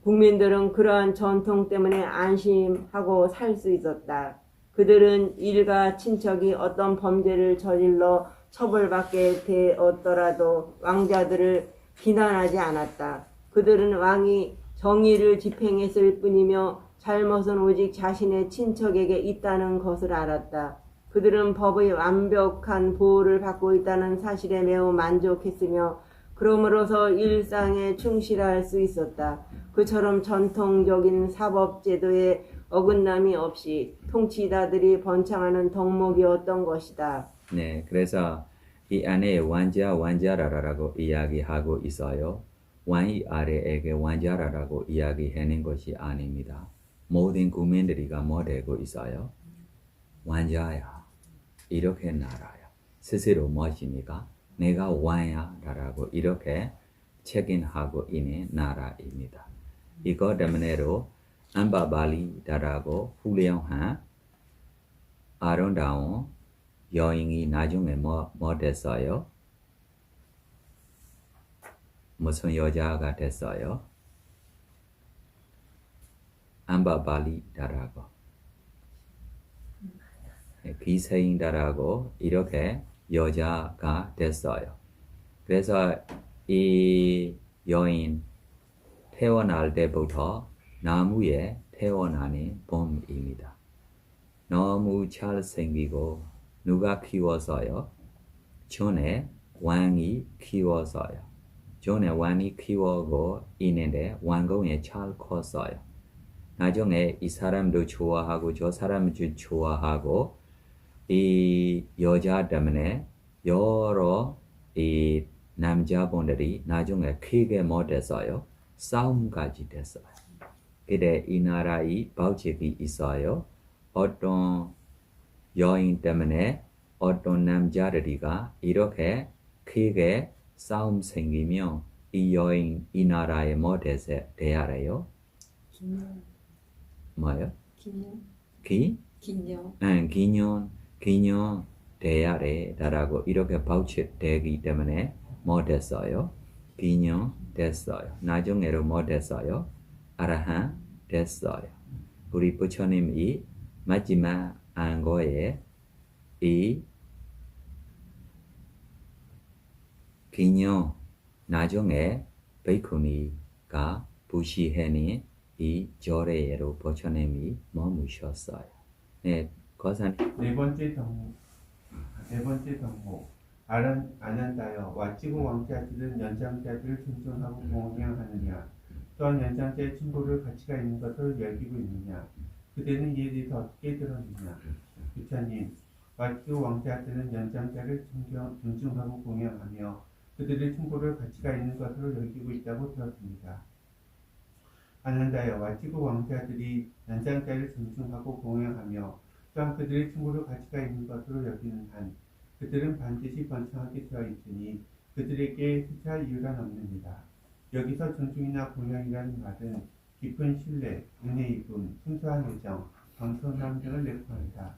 S1: 국민들은 그러한 전통 때문에 안심하고 살 수 있었다. 그들은 일가 친척이 어떤 범죄를 저질러 처벌받게 되었더라도 왕자들을 비난하지 않았다. 그들은 왕이 정의를 집행했을 뿐이며 잘못은 오직 자신의 친척에게 있다는 것을 알았다. 그들은 법의 완벽한 보호를 받고 있다는 사실에 매우 만족했으며 그러므로서 일상에 충실할 수 있었다. 그처럼 전통적인 사법제도에 어긋남이 없이 통치자들이 번창하는 덕목이었던 것이다.
S3: 네, 그래서 이 안에 완자라라고 이야기하고 있어요. 왕이 아래에게 완자라라고 이야기하는 것이 아닙니다. 모든 국민들이가 뭐 되고 있어요? 왕자야, 이렇게 나라야. 스스로 무엇입니까? 내가 왕야라고 이렇게 책임하고 있는 나라입니다. 이것 때문에로 안바발리다라고 훌륭한 아름다운 여인이 나중에 뭐 됐어요? 무슨 여자가 됐어요? 안바발리다라고 비세인다라고 이렇게 여자가 됐어요. 그래서 이 여인 태어날 때부터 나무에 태어나는 봄입니다. 너무 잘생기고 누가 키웠어요? 전에 왕이 키웠어요. 전에 왕이 키우고 있는데 왕궁에 잘 컸어요. 나중에 이 사람도 좋아하고 저 사람도 좋아하고 이 여자 때문에 여러 이 남자분들이 나중에 크게 못 됐어요. 싸움까지 됐어요. 그때 이 나라의 법칙이 있어요. 어떤 여인 때문에 어떤 남자들이가 이렇게 크게 싸움 생기면 이 여인 이 나라에 뭐 돼야 해요? 뭐요? 기년 돼야 돼라고 이렇게 법칙되기 때문에 뭐 됐어요? 기년 됐어요. 나중에로 뭐 됐어요? 아라한 됐어요. 우리 부처님이 마지막 안거에 이 기년 나중에 베이쿠니가 부시해니 이 절에로 부처님이 머무셨어요. 네, 거산
S5: 네 번째 덕목 아난다여 와치고 왕자들은 연장자들을 존중하고 공양하느냐 또한 연장자의 충고를 가치가 있는 것을 여기고 있느냐 그대는 이에 대해서 어떻게 들었느냐 부처님 와치고 왕자들은 연장자를 존중하고 공양하며 그들의 충고를 가치가 있는 것으로 여기고 있다고 들었습니다. 아난다여 와치고 왕자들이 연장자를 존중하고 공양하며 또한 그들의 충고를 가치가 있는 것으로 여기는 한 그들은 반드시 번창하게 되어 있으니 그들에게 스치할 이유가 없습니다. 여기서 존중이나 공양이라는 말은 깊은 신뢰, 은혜이쁨, 순수한 애정, 겸손함 등을 내포한다.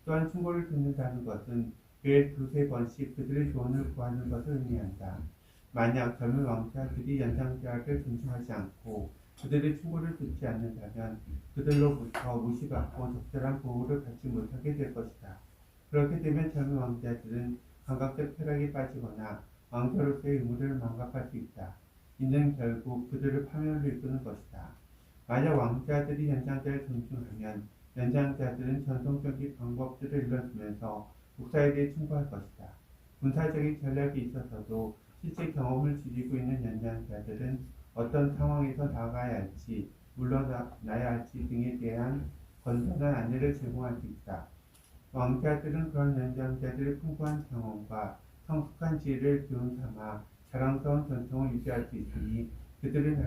S5: 또한 충고를 듣는다는 것은 매일 두세 번씩 그들의 조언을 구하는 것을 의미한다. 만약 젊은 왕자들이 연장자를 존중하지 않고 그들의 충고를 듣지 않는다면 그들로부터 무시받고 적절한 보호를 받지 못하게 될 것이다. 그렇게 되면 젊은 왕자들은 감각적 쾌락에 빠지거나 왕자로서의 의무를 망각할 수 있다. 이는 결국 그들을 파멸로 이끄는 것이다. 만약 왕자들이 연장자를 존중하면 연장자들은 전통적인 방법들을 일러주면서 국사에 대해 충고할 것이다. 군사적인 전략에 있어서도 실제 경험을 지니고 있는 연장자들은 어떤 상황에서 나가야 할지, 물러나야 할지 등에 대한 건전한 안내를 제공할 수 있다. 왕자들은 그런 연장자들의 풍부한 경험과 성숙한 지혜를 교훈 삼아 자랑스러운 전통을 유지할 수 있으니 그들의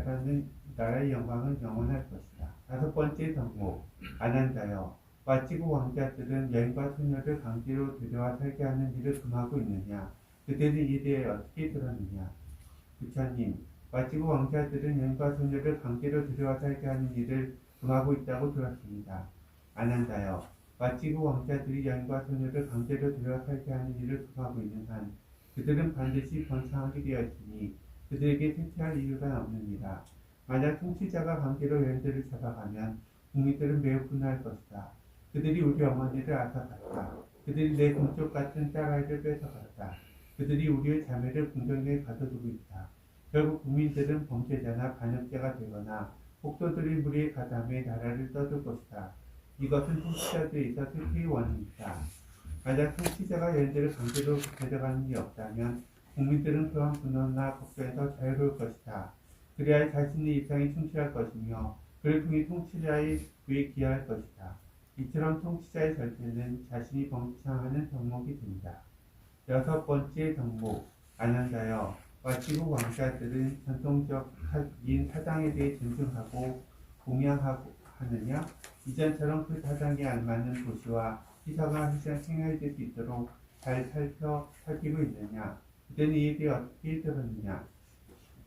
S5: 나라의 영광은 영원할 것이다. 5번째 덕목 아난다여 와치구 왕자들은 여인과 소녀를 강제로 데려와 살게 하는 일을 금하고 있느냐? 그들은 이에 대해 어떻게 들었느냐? 부처님, 와치구 왕자들은 여인과 소녀를 강제로 데려와 살게 하는 일을 금하고 있다고 들었습니다. 아난다여 와치구 왕자들이 여인과 소녀를 강제로 데려와 살게 하는 일을 금하고 있는 한 그들은 반드시 번창하게 되어 있으니 그들에게 퇴치할 이유가 없느니라. 만약 통치자가 강제로 여인들을 잡아가면 국민들은 매우 분노할 것이다. 그들이 우리 어머니를 앗아갔다. 그들이 내 금쪽 같은 딸아이를 뺏어갔다. 그들이 우리의 자매를 궁정에 가둬두고 있다. 결국 국민들은 범죄자나 반역자가 되거나 폭도들이 무리에 가담해 나라를 떠들 것이다. 이것은 통치자들에 있어 특히 원인이다. 만약 통치자가 여인들을 강제로 데려가는 일이 없다면 국민들은 그런 분노나 걱정에서 자유로울 것이다. 그래야 자신의 입장이 충실할 것이며 그를 통해 통치자의 부에 기여할 것이다. 이처럼 통치자의 절제는 자신이 번창하는 덕목이 된다. 6번째 덕목 아난다여 와치국 왕자들은 전통적인 사상에 대해 존중하고 공양하느냐? 이전처럼 그 사상에 알맞는 도시와 시사가 행해질 수 있도록 잘 살피고 있느냐? 그때는 이에 대해 어떻게 들었느냐?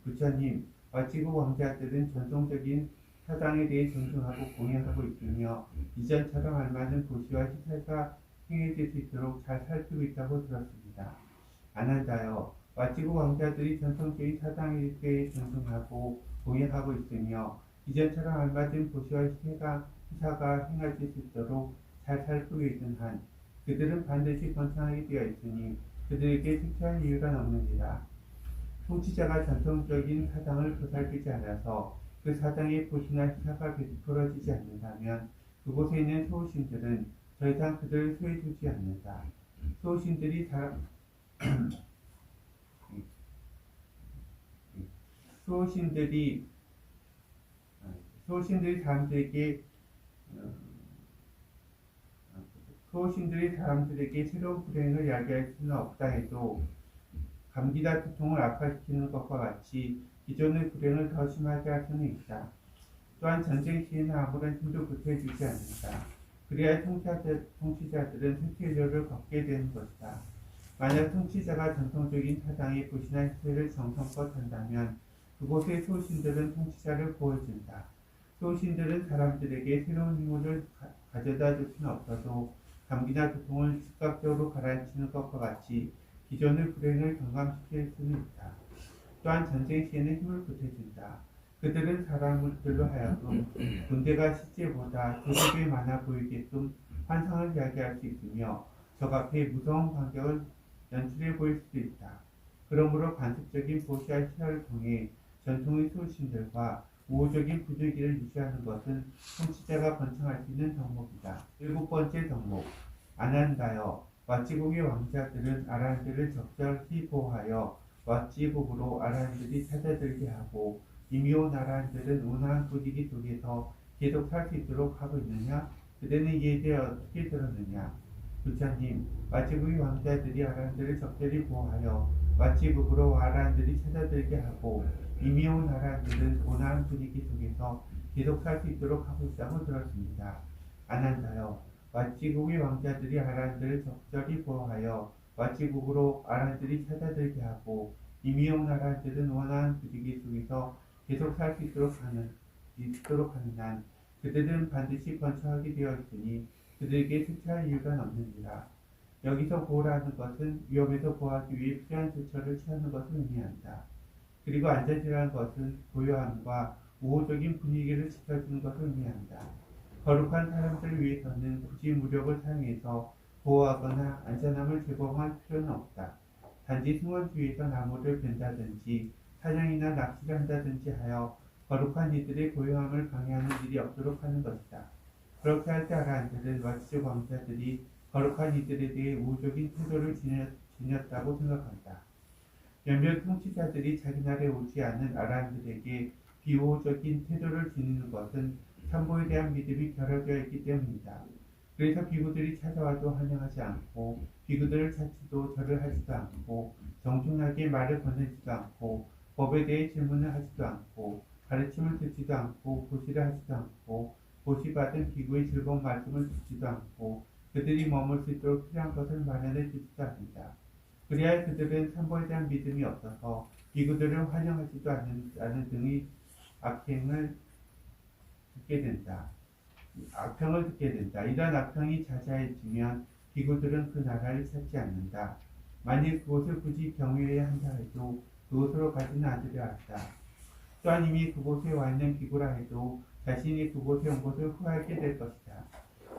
S5: 부처님, 와치국 왕자들은 전통적인 사상에 대해 존중하고 공양하고 있으며 이전처럼 알맞은 도시와 시사가 행해질 수 있도록 잘 살피고 있다고 들었습니다. 아난다여 와치국 왕자들이 전통적인 사상에 대해 존중하고 공양하고 있으며 이전처럼 알맞은 도시와 시사가 행해질 수 있도록 잘 살피고 있는 한 그들은 반드시 번창하게 되어 있으니 그들에게 특별한 이유가 없느니라. 통치자가 전통적인 사상을 보살피지 않아서 그 사상의 보시나 시사가 베풀어지지 않는다면 그곳에 있는 소신들은 더 이상 그들을 소외두지 않는다. 소신들이 사람들에게 새로운 불행을 야기할 수는 없다 해도 감기나 두통을 악화시키는 것과 같이 기존의 불행을 더 심하게 할 수는 있다. 또한 전쟁 시에는 아무런 힘도 보태주지 않는다. 그래야 통치자들은 생태료를 걷게 되는 것이다. 만약 통치자가 전통적인 사상의 보시나 시세를 정성껏 한다면 그곳의 소신들은 통치자를 보호해준다. 소신들은 사람들에게 새로운 힘을 가져다 줄 수는 없어도 감기나 두통을 즉각적으로 가라앉히는 것과 같이 기존의 불행을 경감시킬 수는 있다. 또한 전쟁 시에는 힘을 보태준다. 그들은 사람들로 하여금 군대가 실제보다 두 배 많아 보이게끔 환상을 이야기할 수 있으며 적 앞에 무서운 반격을 연출해 보일 수도 있다. 그러므로 관습적인 보시와 시야를 통해 전통의 소신들과 우호적인 분위기를 유지하는 것은 통치자가 번창할 수 있는 덕목이다. 7번째 덕목 아난다여 와치국의 왕자들은 아란들을 적절히 보호하여 와치국으로 아란들이 찾아들게 하고 이미 온 아란들은 온화한 분위기 속에서 계속 살 수 있도록 하고 있느냐? 그대는 이에 대해 어떻게 들었느냐? 부처님, 와치국의 왕자들이 아란들을 적절히 보호하여 와치국으로 아란들이 찾아들게 하고 이미 온 아란들은 온화한 분위기 속에서 계속 살 수 있도록 하고 있다고 들었습니다. 아난다여 와치국의 왕자들이 아란들을 적절히 보호하여 와치국으로 아란들이 찾아들게 하고 이미 온 아란들은 원하는 분위기 속에서 계속 살 수 있도록 하는 한 그들은 반드시 번창하게 되어 있으니 그들에게 퇴치할 이유가 없느니라. 여기서 보호라는 것은 위험에서 보호하기 위해 필요한 조처를 취하는 것을 의미한다. 그리고 안전이라는 것은 고요함과 우호적인 분위기를 지켜주는 것을 의미한다. 거룩한 사람들을 위해서는 굳이 무력을 사용해서 보호하거나 안전함을 제공할 필요는 없다. 단지 승원 주위에서 나무를 벤다든지 사냥이나 낚시를 한다든지 하여 거룩한 이들의 고요함을 방해하는 일이 없도록 하는 것이다. 그렇게 할 때 아란들은 와치족 왕자들이 거룩한 이들에 대해 우호적인 태도를 지녔다고 생각한다. 몇몇 통치자들이 자기 나라에 오지 않은 아란들에게 비우호적인 태도를 지니는 것은 참고에 대한 믿음이 결여되어 있기 때문이다. 그래서 비구들이 찾아와도 환영하지 않고 비구들을 찾지도 절을 하지도 않고 정중하게 말을 건네지도 않고 법에 대해 질문을 하지도 않고 가르침을 듣지도 않고 보시를 하지도 않고 보시 받은 비구의 즐거운 말씀을 듣지도 않고 그들이 머물 수 있도록 필요한 것을 마련해 주지도 않는다. 그리하여 그들은 산보에 대한 믿음이 없어서 비구들을 환영하지도 않는 등의 악평을 듣게 된다. 이러한 악평이 자자해지면 비구들은 그 나라를 찾지 않는다. 만일 그곳을 굳이 경유해야 한다 해도 그곳으로 가지는 않으려 한다. 또한 이미 그곳에 와 있는 비구라 해도 자신이 그곳에 온 것을 후회하게 될 것이다.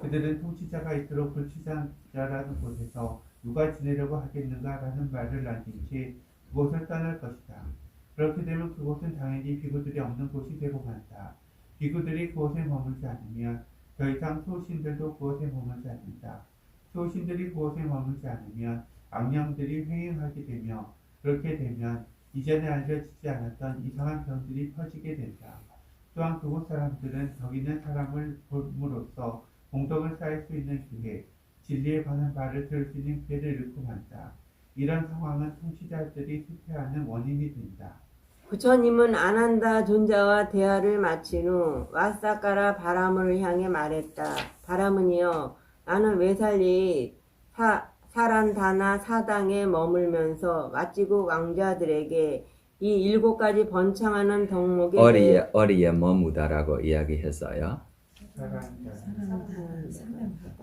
S5: 그들은 통치자가 있도록 불치자라는 곳에서 누가 지내려고 하겠는가라는 말을 남긴 채 그곳을 떠날 것이다. 그렇게 되면 그곳은 당연히 비구들이 없는 곳이 되고 만다. 비구들이 그곳에 머물지 않으면 더 이상 소신들도 그곳에 머물지 않는다. 소신들이 그곳에 머물지 않으면 악령들이 회행하게 되며 그렇게 되면 이전에 알려지지 않았던 이상한 병들이 퍼지게 된다. 또한 그곳 사람들은 덕 있는 사람을 봄으로써 공덕을 쌓을 수 있는 기회, 진리에 관한 말을 들을 수 있는 기회를 잃고 만다. 이런 상황은 통치자들이 쇠퇴하는 원인이 된다.
S1: 부처님은 아난다 존자와 대화를 마친 후 와사카라 바라문을 향해 말했다. 바라문이여, 나는 외살리 사란다나 사당에 머물면서 왓지국 왕자들에게 이 7가지 번창하는 덕목에
S3: 어리에 머무다라고 이야기했어요.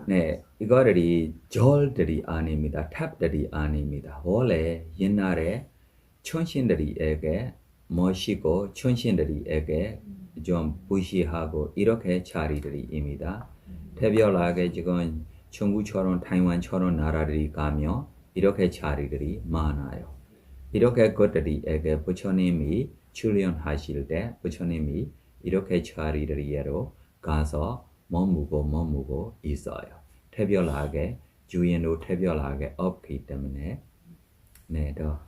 S3: 네, 이거를 절들이 아닙니다. 탑들이 아닙니다. 원래 옛날에 촌신들이에게 모시고 촌신들이에게 좀 부시하고 이렇게 자리들이입니다. 특별하게 지금 중국처럼 타이완처럼 나라들이 가면 이렇게 자리들이 많아요. 이렇게 그들에게 부처님이 출연하실 때 부처님이 이렇게 자리들이로 가서 머무고 있어요. 특별하게 주인도 특별하게 없기 때문에 네, 더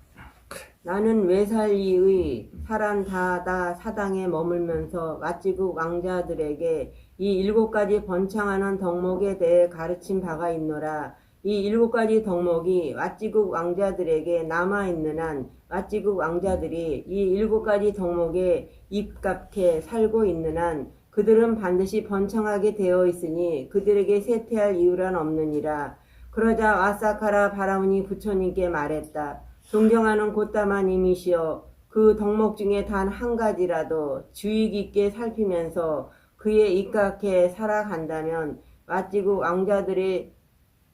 S1: 나는 외살리의 사란다다 사당에 머물면서 왓지국 왕자들에게 이 7가지 번창하는 덕목에 대해 가르친 바가 있노라. 이 7가지 덕목이 왓지국 왕자들에게 남아있는 한 왓지국 왕자들이 이 7가지 덕목에 입각해 살고 있는 한 그들은 반드시 번창하게 되어 있으니 그들에게 쇠퇴할 이유란 없느니라. 그러자 와사카라 바라문이 부처님께 말했다. 존경하는 고타마님이시여, 그 덕목 중에 단 한 가지라도 주의 깊게 살피면서 그에 입각해 살아간다면 왓지국 왕자들의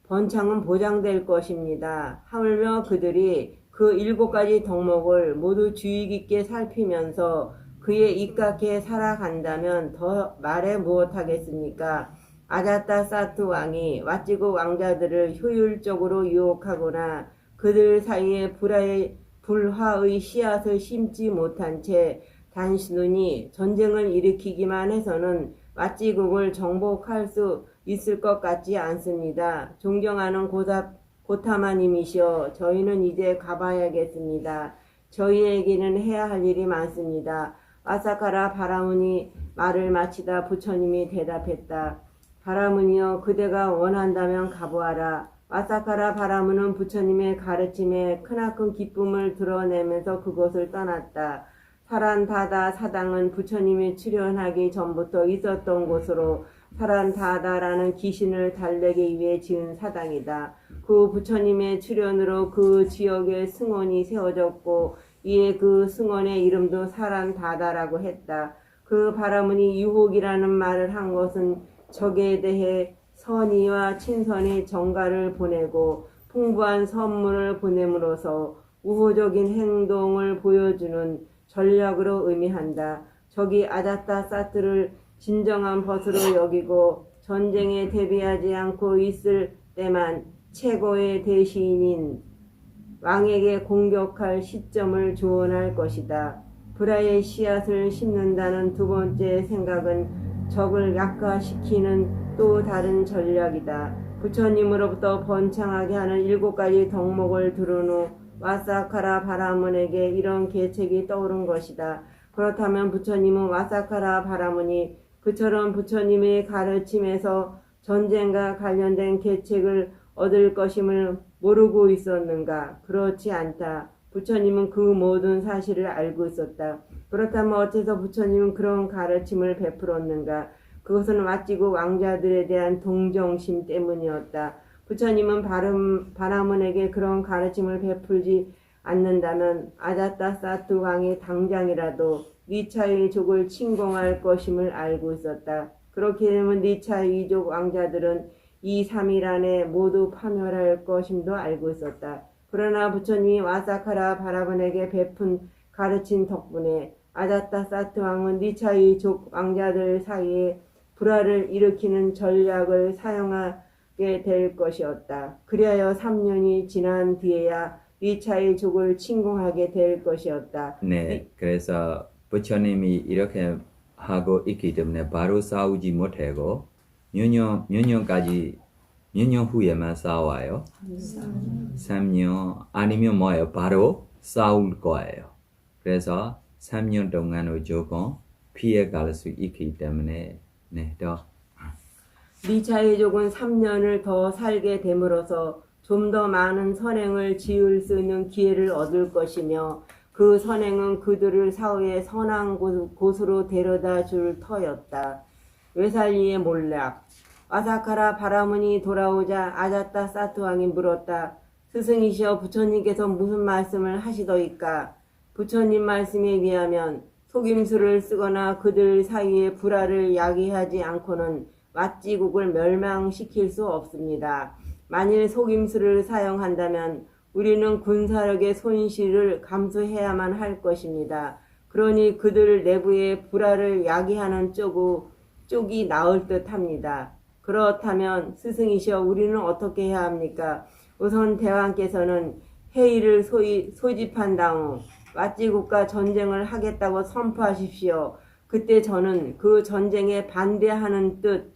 S1: 번창은 보장될 것입니다. 하물며 그들이 그 7가지 덕목을 모두 주의 깊게 살피면서 그에 입각해 살아간다면 더 말해 무엇하겠습니까? 아자타 사트 왕이 왓지국 왕자들을 효율적으로 유혹하거나 그들 사이에 불화의 씨앗을 심지 못한 채 단순히 전쟁을 일으키기만 해서는 왓지국을 정복할 수 있을 것 같지 않습니다. 존경하는 고타마님이시여, 저희는 이제 가봐야겠습니다. 저희에게는 해야 할 일이 많습니다. 와사카라 바라문이 말을 마치다 부처님이 대답했다. 바라문이여, 그대가 원한다면 가보아라. 와사카라 바라문은 부처님의 가르침에 크나큰 기쁨을 드러내면서 그곳을 떠났다. 사란다다 사당은 부처님이 출연하기 전부터 있었던 곳으로 사란다다라는 귀신을 달래기 위해 지은 사당이다. 그 부처님의 출연으로 그 지역에 승원이 세워졌고 이에 그 승원의 이름도 사란다다라고 했다. 그 바라문이 유혹이라는 말을 한 것은 적에 대해 선의와 친선의 정가를 보내고 풍부한 선물을 보냄으로써 우호적인 행동을 보여주는 전략으로 의미한다. 적이 아자타 사트를 진정한 벗으로 여기고 전쟁에 대비하지 않고 있을 때만 최고의 대시인인 왕에게 공격할 시점을 조언할 것이다. 불화의 씨앗을 심는다는 두 번째 생각은 적을 약화시키는 또 다른 전략이다. 부처님으로부터 번창하게 하는 7가지 덕목을 들은 후 와사카라 바라문에게 이런 계책이 떠오른 것이다. 그렇다면 부처님은 와사카라 바라문이 그처럼 부처님의 가르침에서 전쟁과 관련된 계책을 얻을 것임을 모르고 있었는가? 그렇지 않다. 부처님은 그 모든 사실을 알고 있었다. 그렇다면 어째서 부처님은 그런 가르침을 베풀었는가? 그것은 왓지국 왕자들에 대한 동정심 때문이었다. 부처님은 바라문에게 그런 가르침을 베풀지 않는다면 아자타사투 왕이 당장이라도 니차이족을 침공할 것임을 알고 있었다. 그렇게 되면 니차이족 왕자들은 2, 3일 안에 모두 파멸할 것임도 알고 있었다. 그러나 부처님이 와사카라 바라문에게 베푼 가르침 덕분에 아자타사투 왕은 니차이족 왕자들 사이에 불화를 일으키는 전략을 사용하게 될 것이었다. 그리하여 3년이 지난 뒤에야 니차이족을 침공하게 될 것이었다.
S3: 네, 그래서 부처님이 이렇게 하고 있기 때문에 바로 싸우지 못하고 몇 년 후에만 싸워요. 3년 아니면 뭐예요? 바로 싸울 거예요. 그래서 3년 동안은 조금 피해갈 수 있기 때문에 네, 더
S1: 니차이족은 3년을 더 살게 됨으로써 좀 더 많은 선행을 지을 수 있는 기회를 얻을 것이며 그 선행은 그들을 사후에 선한 곳으로 데려다 줄 터였다. 외살리의 몰락. 와사카라 바라문이 돌아오자 아자타사투 왕이 물었다. 스승이시여 부처님께서 무슨 말씀을 하시더이까? 부처님 말씀에 의하면 속임수를 쓰거나 그들 사이에 불화를 야기하지 않고는 왓지국을 멸망시킬 수 없습니다. 만일 속임수를 사용한다면 우리는 군사력의 손실을 감수해야만 할 것입니다. 그러니 그들 내부에 불화를 야기하는 쪽이 나을 듯합니다. 그렇다면 스승이시여 우리는 어떻게 해야 합니까? 우선 대왕께서는 회의를 소집한 다음 왓지국과 전쟁을 하겠다고 선포하십시오. 그때 저는 그 전쟁에 반대하는 뜻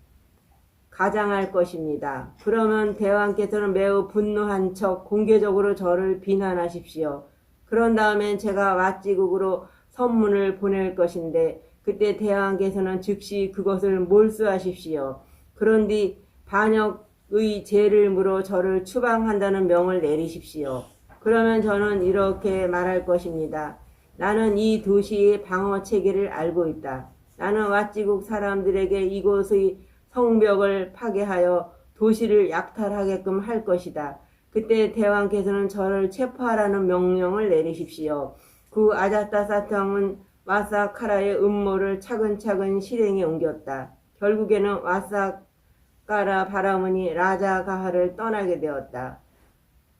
S1: 가장할 것입니다. 그러면 대왕께서는 매우 분노한 척 공개적으로 저를 비난하십시오. 그런 다음엔 제가 왓지국으로 선문을 보낼 것인데 그때 대왕께서는 즉시 그것을 몰수하십시오. 그런 뒤 반역의 죄를 물어 저를 추방한다는 명을 내리십시오. 그러면 저는 이렇게 말할 것입니다. 나는 이 도시의 방어 체계를 알고 있다. 나는 왓지국 사람들에게 이곳의 성벽을 파괴하여 도시를 약탈하게끔 할 것이다. 그때 대왕께서는 저를 체포하라는 명령을 내리십시오. 그 아자타사투 왕은 와사카라의 음모를 차근차근 실행에 옮겼다. 결국에는 와사카라 바라문이 라자가하를 떠나게 되었다.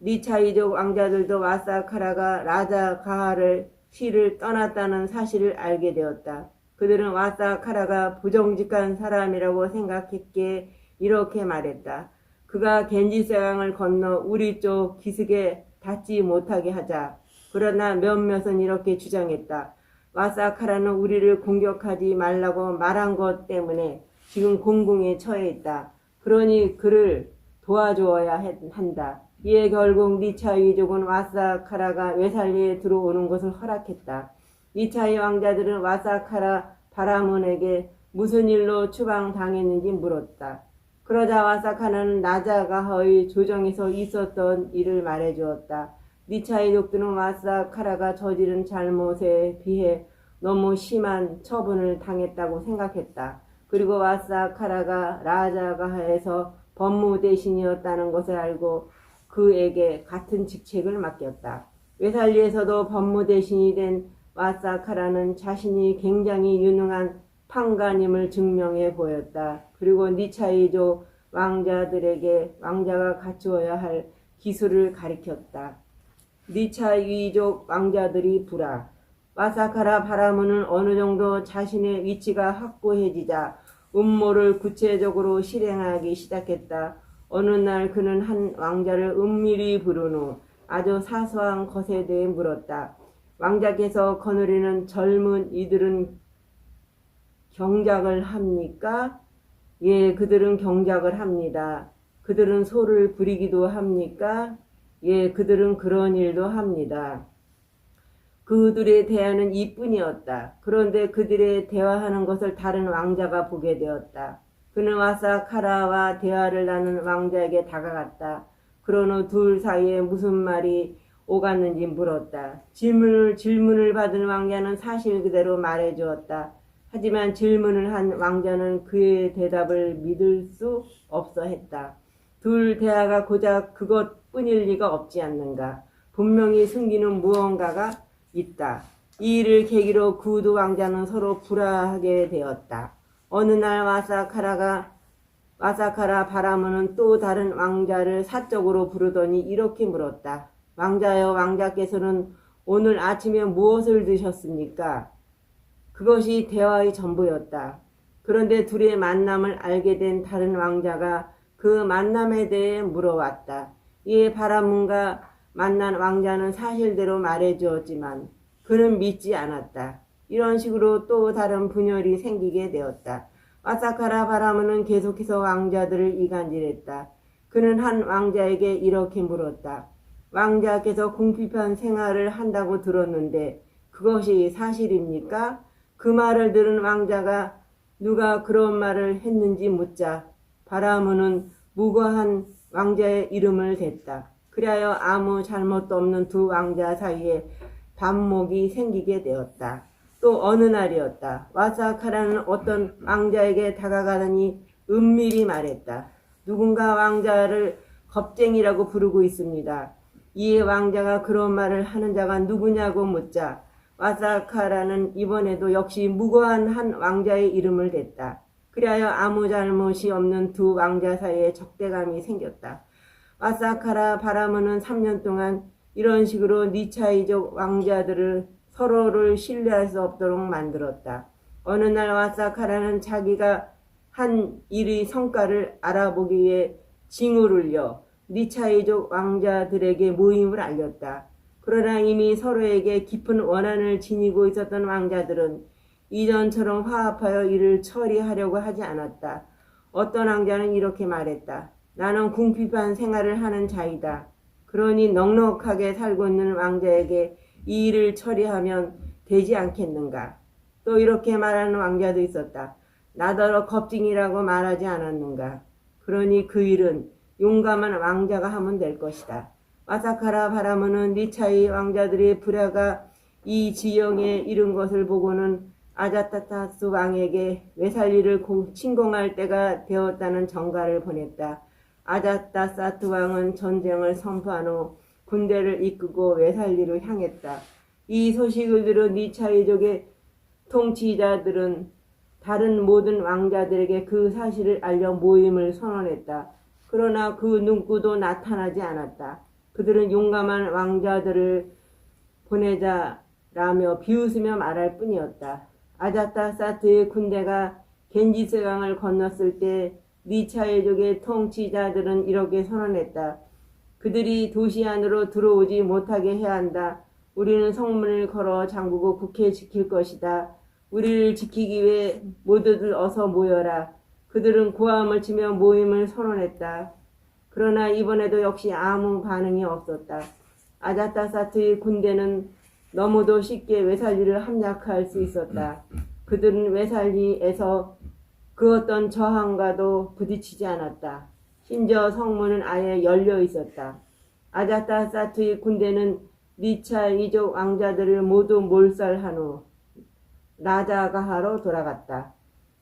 S1: 니차이족 왕자들도 와사카라가 라자가하를 시를 떠났다는 사실을 알게 되었다. 그들은 와사카라가 부정직한 사람이라고 생각했기에 이렇게 말했다. 그가 겐지세강을 건너 우리 쪽 기슭에 닿지 못하게 하자. 그러나 몇몇은 이렇게 주장했다. 와사카라는 우리를 공격하지 말라고 말한 것 때문에 지금 공공에 처해 있다. 그러니 그를 도와주어야 한다. 이에 결국 니차이족은 와사카라가 외살리에 들어오는 것을 허락했다. 니차이 왕자들은 와사카라 바라문에게 무슨 일로 추방당했는지 물었다. 그러자 와사카라는 나자가하의 조정에서 있었던 일을 말해주었다. 니차이족들은 와사카라가 저지른 잘못에 비해 너무 심한 처분을 당했다고 생각했다. 그리고 와사카라가 라자가하에서 법무 대신이었다는 것을 알고 그에게 같은 직책을 맡겼다. 외살리에서도 법무 대신이 된 와사카라는 자신이 굉장히 유능한 판관임을 증명해 보였다. 그리고 니차이족 왕자들에게 왕자가 갖추어야 할 기술을 가리켰다. 니차이족 왕자들이 불화. 와사카라 바라문은 어느 정도 자신의 위치가 확고해지자 음모를 구체적으로 실행하기 시작했다. 어느 날 그는 한 왕자를 은밀히 부른 후 아주 사소한 것에 대해 물었다. 왕자께서 거느리는 젊은 이들은 경작을 합니까? 예, 그들은 경작을 합니다. 그들은 소를 부리기도 합니까? 예, 그들은 그런 일도 합니다. 그들의 대화는 이뿐이었다. 그런데 그들의 대화하는 것을 다른 왕자가 보게 되었다. 그는 와서 카라와 대화를 나눈 왕자에게 다가갔다. 그런 후 둘 사이에 무슨 말이 오갔는지 물었다. 질문을 받은 왕자는 사실 그대로 말해주었다. 하지만 질문을 한 왕자는 그의 대답을 믿을 수 없어 했다. 둘 대화가 고작 그것뿐일 리가 없지 않는가. 분명히 숨기는 무언가가 있다. 이 일을 계기로 그 두 왕자는 서로 불화하게 되었다. 어느 날 와사카라 바라무는 또 다른 왕자를 사적으로 부르더니 이렇게 물었다. 왕자여, 왕자께서는 오늘 아침에 무엇을 드셨습니까? 그것이 대화의 전부였다. 그런데 둘의 만남을 알게 된 다른 왕자가 그 만남에 대해 물어왔다. 이에 바라문과 만난 왕자는 사실대로 말해주었지만 그는 믿지 않았다. 이런 식으로 또 다른 분열이 생기게 되었다. 와사카라 바라문은 계속해서 왕자들을 이간질했다. 그는 한 왕자에게 이렇게 물었다. 왕자께서 궁핍한 생활을 한다고 들었는데 그것이 사실입니까? 그 말을 들은 왕자가 누가 그런 말을 했는지 묻자 바라문은 무고한 왕자의 이름을 댔다. 그리하여 아무 잘못도 없는 두 왕자 사이에 반목이 생기게 되었다. 또 어느 날이었다. 와사카라는 어떤 왕자에게 다가가더니 은밀히 말했다. 누군가 왕자를 겁쟁이라고 부르고 있습니다. 이에 왕자가 그런 말을 하는 자가 누구냐고 묻자 와사카라는 이번에도 역시 무고한 한 왕자의 이름을 댔다. 그리하여 아무 잘못이 없는 두 왕자 사이에 적대감이 생겼다. 와사카라 바라문은 3년 동안 이런 식으로 니차이족 왕자들을 서로를 신뢰할 수 없도록 만들었다. 어느 날 와사카라는 자기가 한 일의 성과를 알아보기 위해 징을 울려 니차이족 왕자들에게 모임을 알렸다. 그러나 이미 서로에게 깊은 원한을 지니고 있었던 왕자들은 이전처럼 화합하여 이를 처리하려고 하지 않았다. 어떤 왕자는 이렇게 말했다. 나는 궁핍한 생활을 하는 자이다. 그러니 넉넉하게 살고 있는 왕자에게 이 일을 처리하면 되지 않겠는가. 또 이렇게 말하는 왕자도 있었다. 나더러 겁쟁이라고 말하지 않았는가. 그러니 그 일은 용감한 왕자가 하면 될 것이다. 와사카라 바라문은 니차이 왕자들의 불화가 이 지형에 이른 것을 보고는 아자타타스 왕에게 외살리를 침공할 때가 되었다는 전가를 보냈다. 아자타사트 왕은 전쟁을 선포한 후 군대를 이끌고 외살리로 향했다. 이 소식을 들은 니차이족의 통치자들은 다른 모든 왕자들에게 그 사실을 알려 모임을 선언했다. 그러나 그 누구도 나타나지 않았다. 그들은 용감한 왕자들을 보내자라며 비웃으며 말할 뿐이었다. 아자타사트의 군대가 겐지스강을 건넜을 때 니차이족의 통치자들은 이렇게 선언했다. 그들이 도시 안으로 들어오지 못하게 해야 한다. 우리는 성문을 걸어 잠그고 굳게 지킬 것이다. 우리를 지키기 위해 모두들 어서 모여라. 그들은 고함을 치며 모임을 선언했다. 그러나 이번에도 역시 아무 반응이 없었다. 아자타사트의 군대는 너무도 쉽게 외살리를 함락할 수 있었다. 그들은 외살리에서 그 어떤 저항과도 부딪히지 않았다. 심지어 성문은 아예 열려 있었다. 아자타사트의 군대는 니차이족 왕자들을 모두 몰살한 후 라자가하로 돌아갔다.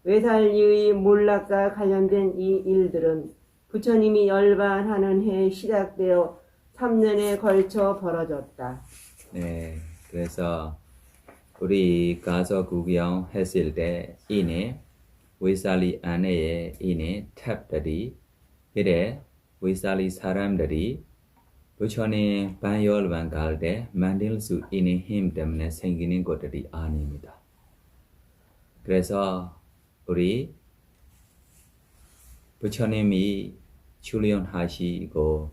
S1: 외살리의 몰락과 관련된 이 일들은 부처님이 열반하는 해에 시작되어 3년에 걸쳐 벌어졌다.
S3: 네, 그래서 우리 가서 구경했을 때 이내 외살리 안에 이내 탑들이 그래 외살리 사람들이 부처님 반열반 갈 때 만들 수 있는 힘 때문에 생기는 것들이 아닙니다. 그래서 우리 부처님이 출연하시고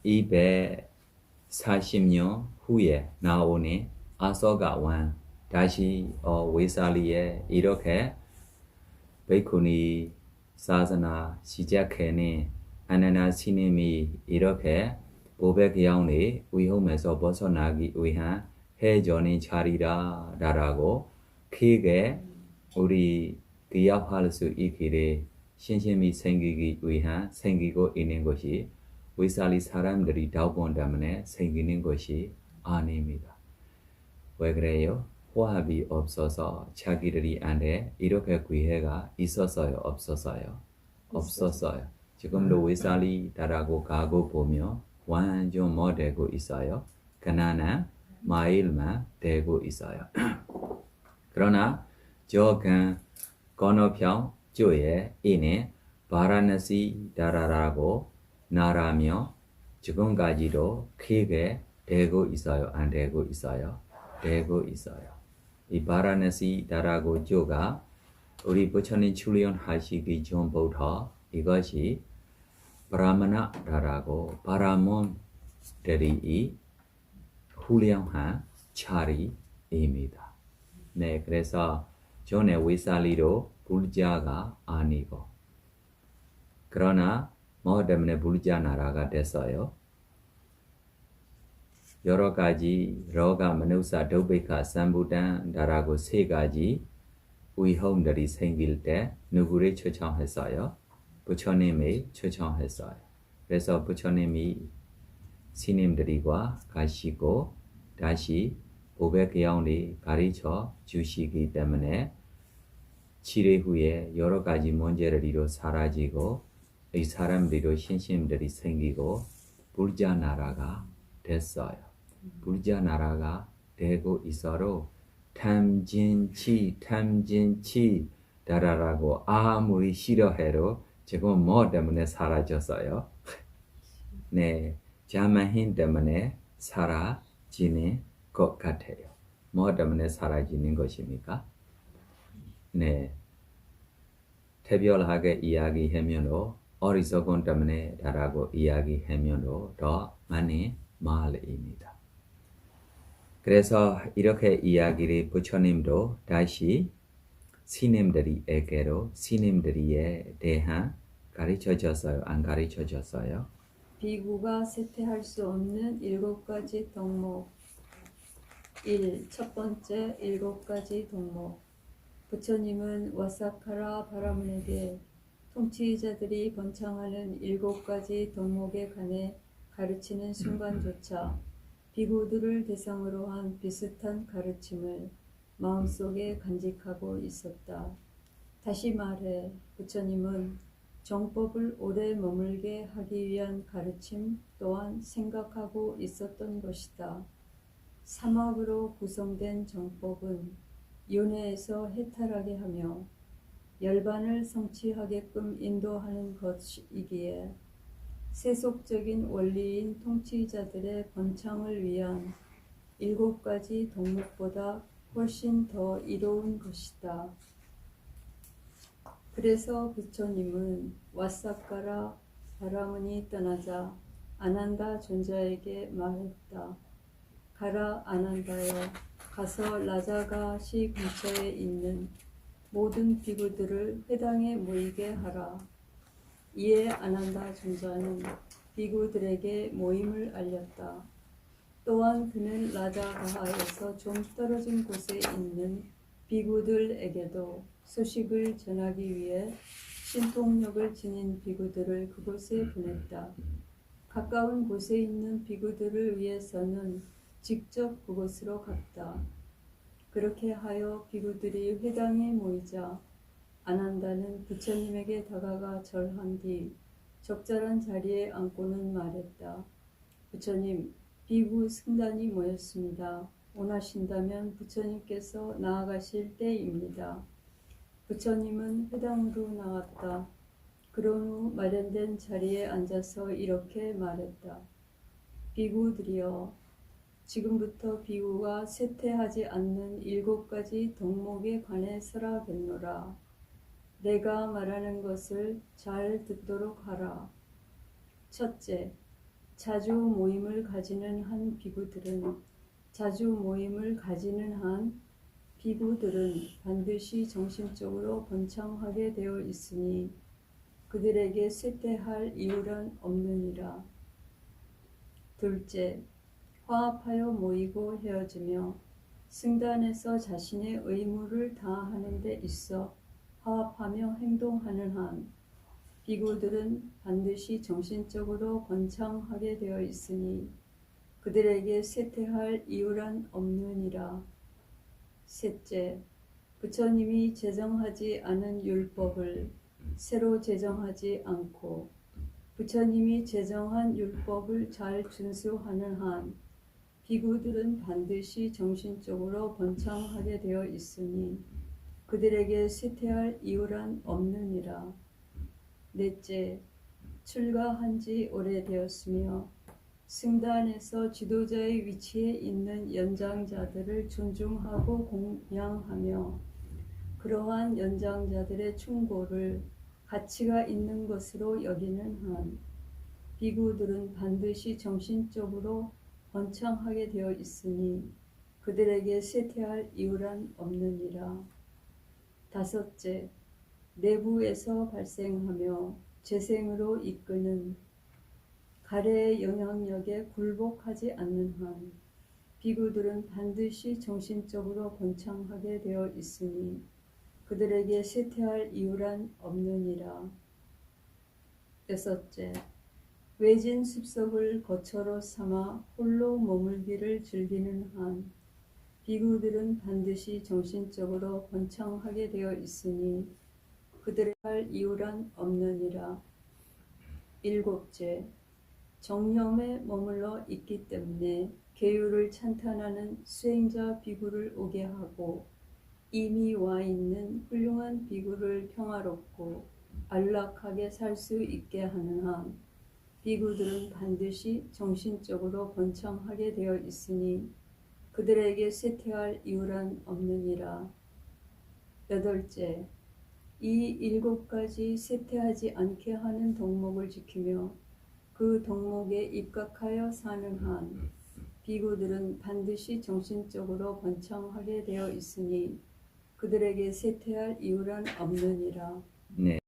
S3: 240년 후에 나오는 아소가 왕 다시 외살리에 이렇게 베이쿠니 사사나 시작해는 아나나 스님이 이렇게 500양의 위험에서 벗어나기 위한 해전의 자리라라고 크게 우리 기억할 수 있기를 신심이 생기기 위한 생기고 있는 것이 위살리 사람들이 다본 때문에 생기는 것이 아닙니다. 왜 그래요? 화합이 없어서 자기들이 안에 이렇게 기회가 있었어요? 없었어요? 없었어요. 지금도 위살리 따라고 가고 보면 완전 뭐 되고 있어요? 가난한 마일만 되고 있어요. 그러나 저 건너편 쪽에 있는 바라나시 나라라고 나라며 지금까지도 크게 되고 있어요? 안 되고 있어요? 되고 있어요. 이 바라나시 나라고 쪽가 우리 부처님 출연하시기 전부터 이것이 브라마나 나라고 바라몬들이 훌륭한 자리입니다. 네, 그래서 전에 위살리도 불자가 아니고 그러나 뭐 때문에 불자 나라가 됐어요? 여러 가지 로가 마누사 도베카 삼부단 나라고 세 가지 위험들이 생길 때 누구를 초청했어요? 부처님이 초청했어요. 그래서 부처님이 스님들과 가시고 다시 500개원이 가르쳐 주시기 때문에 7회 후에 여러 가지 문제들이 사라지고 이 사람들이 신심들이 생기고 불자 나라가 됐어요. 불자 나라가 되고 있어도 탐진치 나라라고 아무리 싫어해도 지금 뭐 때문에 사라졌어요? 네, 자만힘 때문에 사라지는 것 같아요. 뭐 때문에 사라지는 것입니까? 네, 특별하게 이야기하면도 어리석은 때문에 라고 이야기하면도 더 많이 말입니다. 그래서 이렇게 이야기를 부처님도 다시 스님들에게로 스님들에 대한 가르쳐줬어요? 안 가르쳐줬어요?
S6: 비구가 세퇴할 수 없는 7가지 덕목 1. 첫 번째 7가지 덕목 부처님은 와사카라 바라문에게 통치자들이 번창하는 7가지 덕목에 관해 가르치는 순간조차 비구들을 대상으로 한 비슷한 가르침을 마음속에 간직하고 있었다. 다시 말해 부처님은 정법을 오래 머물게 하기 위한 가르침 또한 생각하고 있었던 것이다. 삼업으로 구성된 정법은 윤회에서 해탈하게 하며 열반을 성취하게끔 인도하는 것이기에 세속적인 원리인 통치자들의 번창을 위한 7가지 덕목보다 훨씬 더 이로운 것이다. 그래서 부처님은 와사카라 바라문이 떠나자 아난다 존자에게 말했다. 가라 아난다여, 가서 라자가시 근처에 있는 모든 비구들을 회당에 모이게 하라. 이에 아난다 존자는 비구들에게 모임을 알렸다. 또한 그는 라자가하에서 좀 떨어진 곳에 있는 비구들에게도 소식을 전하기 위해 신통력을 지닌 비구들을 그곳에 보냈다. 가까운 곳에 있는 비구들을 위해서는 직접 그곳으로 갔다. 그렇게 하여 비구들이 회당에 모이자 아난다는 부처님에게 다가가 절한 뒤 적절한 자리에 앉고는 말했다. 부처님, 비구 승단이 모였습니다. 원하신다면 부처님께서 나아가실 때입니다. 부처님은 회당으로 나왔다. 그런 후 마련된 자리에 앉아서 이렇게 말했다. 비구들이여, 지금부터 비구가 쇠퇴하지 않는 7가지 덕목에 관해 설하겠노라. 내가 말하는 것을 잘 듣도록 하라. 첫째, 자주 모임을 가지는 한 비구들은 반드시 정신적으로 번창하게 되어 있으니 그들에게 쇠퇴할 이유란 없느니라. 둘째, 화합하여 모이고 헤어지며 승단에서 자신의 의무를 다하는 데 있어 화합하며 행동하는 한 비구들은 반드시 정신적으로 번창하게 되어 있으니 그들에게 쇠퇴할 이유란 없느니라. 셋째, 부처님이 제정하지 않은 율법을 새로 제정하지 않고 부처님이 제정한 율법을 잘 준수하는 한 비구들은 반드시 정신적으로 번창하게 되어 있으니 그들에게 쇠퇴할 이유란 없느니라. 넷째, 출가한 지 오래되었으며 승단에서 지도자의 위치에 있는 연장자들을 존중하고 공양하며 그러한 연장자들의 충고를 가치가 있는 것으로 여기는 한 비구들은 반드시 정신적으로 번창하게 되어 있으니 그들에게 쇠퇴할 이유란 없느니라. 다섯째, 내부에서 발생하며 재생으로 이끄는 가래의 영향력에 굴복하지 않는 한 비구들은 반드시 정신적으로 번창하게 되어 있으니 그들에게 쇠퇴할 이유란 없느니라. 여섯째, 외진 습석을 거처로 삼아 홀로 머물기를 즐기는 한 비구들은 반드시 정신적으로 번창하게 되어 있으니 그들의 할 이유란 없느니라. 일곱째, 정념에 머물러 있기 때문에 계율을 찬탄하는 수행자 비구를 오게 하고 이미 와 있는 훌륭한 비구를 평화롭고 안락하게 살 수 있게 하는 한 비구들은 반드시 정신적으로 번창하게 되어 있으니 그들에게 쇠퇴할 이유란 없느니라. 여덟째, 이 일곱 가지 쇠퇴하지 않게 하는 덕목을 지키며 그 덕목에 입각하여 사는 한 비구들은 반드시 정신적으로 번창하게 되어 있으니 그들에게 쇠퇴할 이유란 없느니라.
S3: 네.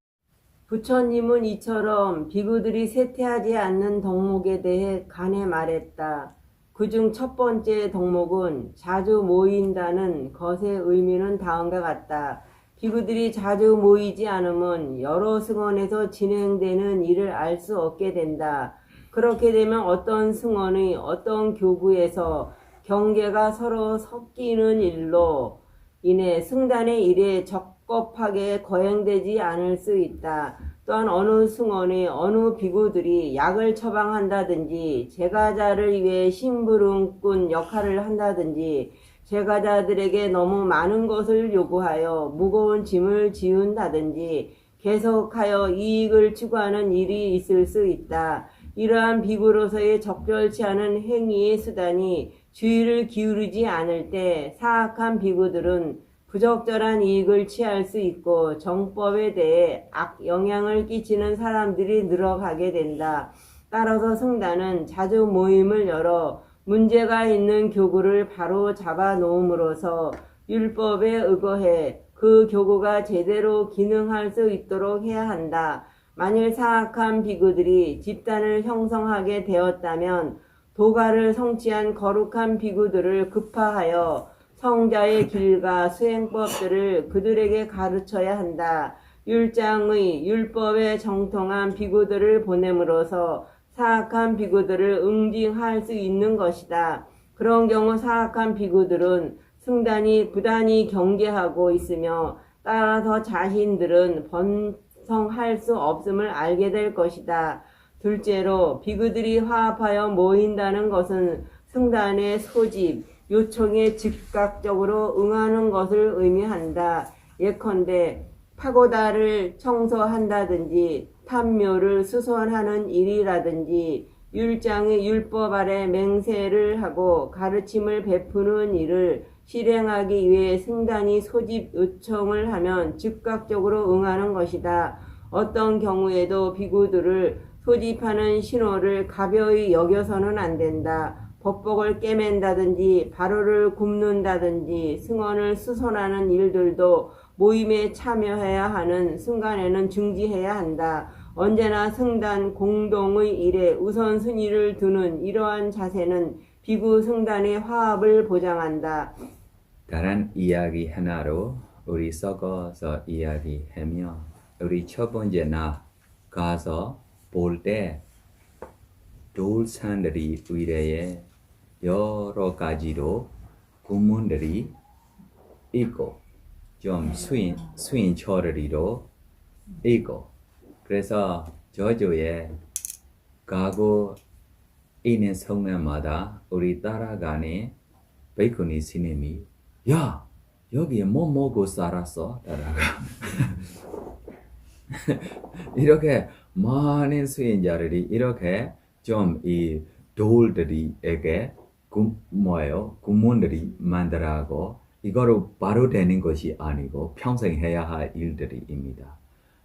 S1: 부처님은 이처럼 비구들이 쇠퇴하지 않는 덕목에 대해 간에 말했다. 그중 첫 번째 덕목은 자주 모인다는 것의 의미는 다음과 같다. 비구들이 자주 모이지 않으면 여러 승원에서 진행되는 일을 알 수 없게 된다. 그렇게 되면 어떤 승원의 어떤 교구에서 경계가 서로 섞이는 일로 인해 승단의 일에 적법하게 거행되지 않을 수 있다. 또한 어느 승원의 어느 비구들이 약을 처방한다든지 제가자를 위해 심부름꾼 역할을 한다든지 제가자들에게 너무 많은 것을 요구하여 무거운 짐을 지운다든지 계속하여 이익을 추구하는 일이 있을 수 있다. 이러한 비구로서의 적절치 않은 행위의 수단이 주의를 기울이지 않을 때 사악한 비구들은 부적절한 이익을 취할 수 있고 정법에 대해 악영향을 끼치는 사람들이 늘어가게 된다. 따라서 승단은 자주 모임을 열어 문제가 있는 교구를 바로 잡아 놓음으로써 율법에 의거해 그 교구가 제대로 기능할 수 있도록 해야 한다. 만일 사악한 비구들이 집단을 형성하게 되었다면 도가를 성취한 거룩한 비구들을 급파하여 성자의 길과 수행법들을 그들에게 가르쳐야 한다. 율장의 율법에 정통한 비구들을 보냄으로써 사악한 비구들을 응징할 수 있는 것이다. 그런 경우 사악한 비구들은 승단이 부단히 경계하고 있으며 따라서 자신들은 번성할 수 없음을 알게 될 것이다. 둘째로 비구들이 화합하여 모인다는 것은 승단의 소집, 요청에 즉각적으로 응하는 것을 의미한다. 예컨대 파고다를 청소한다든지 탐묘를 수선하는 일이라든지 율장의 율법 아래 맹세를 하고 가르침을 베푸는 일을 실행하기 위해 승단이 소집 요청을 하면 즉각적으로 응하는 것이다. 어떤 경우에도 비구들을 소집하는 신호를 가벼이 여겨서는 안 된다. 법복을 꿰맨다든지 바로를 굽는다든지 승원을 수선하는 일들도 모임에 참여해야 하는 순간에는 중지해야 한다. 언제나 승단 공동의 일에 우선순위를 두는 이러한 자세는 비구 승단의 화합을 보장한다.
S3: 다른 이야기 하나로 우리 섞어서 이야기하며 우리 첫 번째 나 가서 볼 때 돌산들이 위례에 여러 가지로 구문들이 있고 좀 수인 처리로 있고 그래서 저주에 가고 있는 성면마다 우리 따라가는 베이컨이 스님이 야 여기에 뭐 먹고 살았어? 따라가 이렇게 많은 수인자들이 이렇게 좀 이 돌들이에게 구문들이 만들어가고 이거로 바로 되는 것이 아니고 평생 해야 할 일들입니다.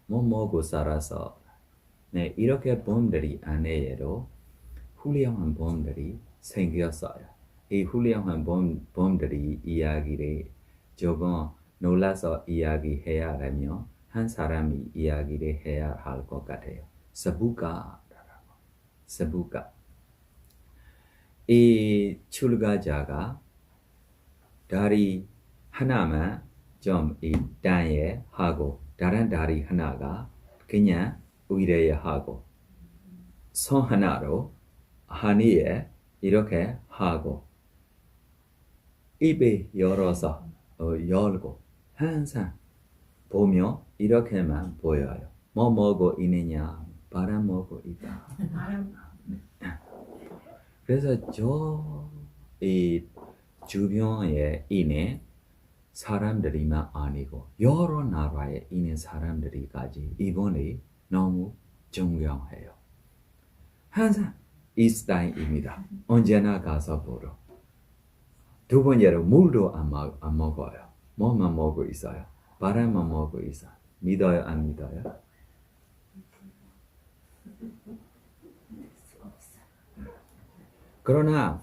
S3: 뭐 먹고 살아서 네, 이렇게 범들이 안에도 훌륭한 범들이 생겼어요. 이 훌륭한 범들이 이야기를 조금 놀라서 이야기해야 하며 한 사람이 이야기를 해야 할 것 같아요. 서부가라고. 서부가. 이 출가자가 다리 하나만 좀 이 땅에 하고 다른 다리 하나가 그냥 위에 하고 손 하나로 하늘에 이렇게 하고 입에 열어서 열고 항상 보며 이렇게만 보여요. 뭐 먹고 있느냐? 바람 먹고 있다. 그래서 이 주변에 있는 사람들이만 아니고 여러 나라에 있는 사람들이까지 이번에 너무 존경해요. 항상 이 스타일입니다. 언제나 가서 보러. 두 번째로 물도 안 먹어요. 뭐만 먹고 있어요? 바람만 먹고 있어요. 믿어요? 안 믿어요? 그러나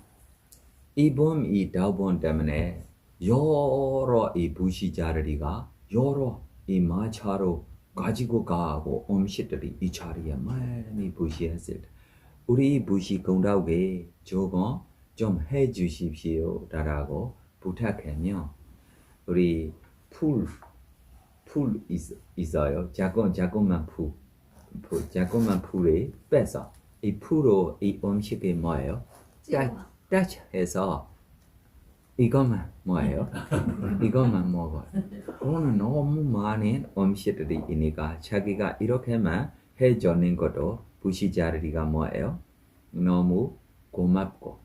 S3: 이번 이 다본 때문에 여러 이 부시자리가 여러 이 마차로 가지고 가고 음식들이 이 자리에 많이 부시했을 때 우리 부시 공덕에 조금 좀 해주십시오 라고 부탁하며 우리 풀 있어요. 자꾸만 자꾸만 풀에 빼서 이 풀로 이 음식이 뭐예요? 따쳐해서 이것만 뭐예요? 이것만 먹어요. 오늘 너무 많은 음식들이 있으니까 자기가 이렇게만 해주는 것도 부시자리가 뭐예요? 너무 고맙고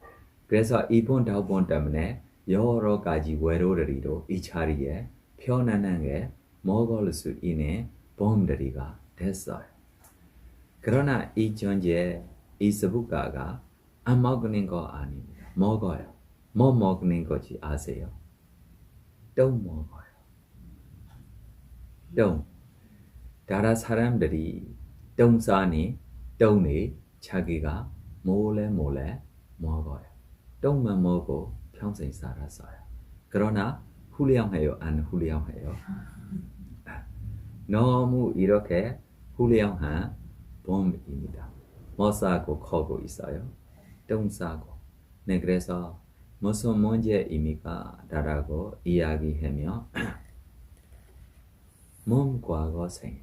S3: 그래서 이번 다번 때문에 여러 가지 외로들이도 이 자리에 편안하게 먹을 수 있는 범들이가 됐어요. 그러나 이 전제 이 서부가가 안 먹는 거 아닙니다. 먹어요. 뭐 먹는 거지 아세요? 똥 먹어요. 똥. 다른 사람들이 똥 싸니 똥이 자기가 몰래 먹어요. 똥만 먹고 평생 살았어요. 그러나 훌륭해요? 안 훌륭해요? 너무 이렇게 훌륭한 범입니다. 뭐 싸고 커고 있어요? 똥 싸고. 네, 그래서 무슨 문제입니까? 라고 이야기하며 몸 과거 생애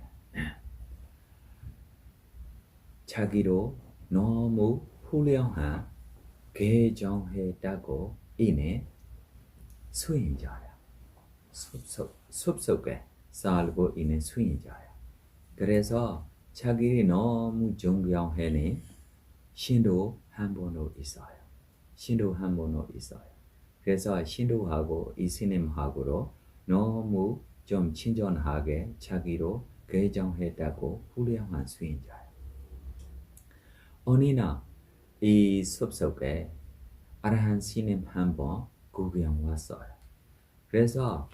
S3: 자기로 너무 훌륭한 개정했다고 이내 수인자야. 숲속에 살고 있는 수인자야. 그래서 자기를 너무 존경하는 신도 한 분도 있어요. 신도 한 분도 있어요. 그래서 신도하고 이 스님하고로 너무 좀 친절하게 자기로 개정했다고 훌륭한 수인자예요. 어느 날 이 숲속에 아라한 스님 한 번 구경 왔어요. 그래서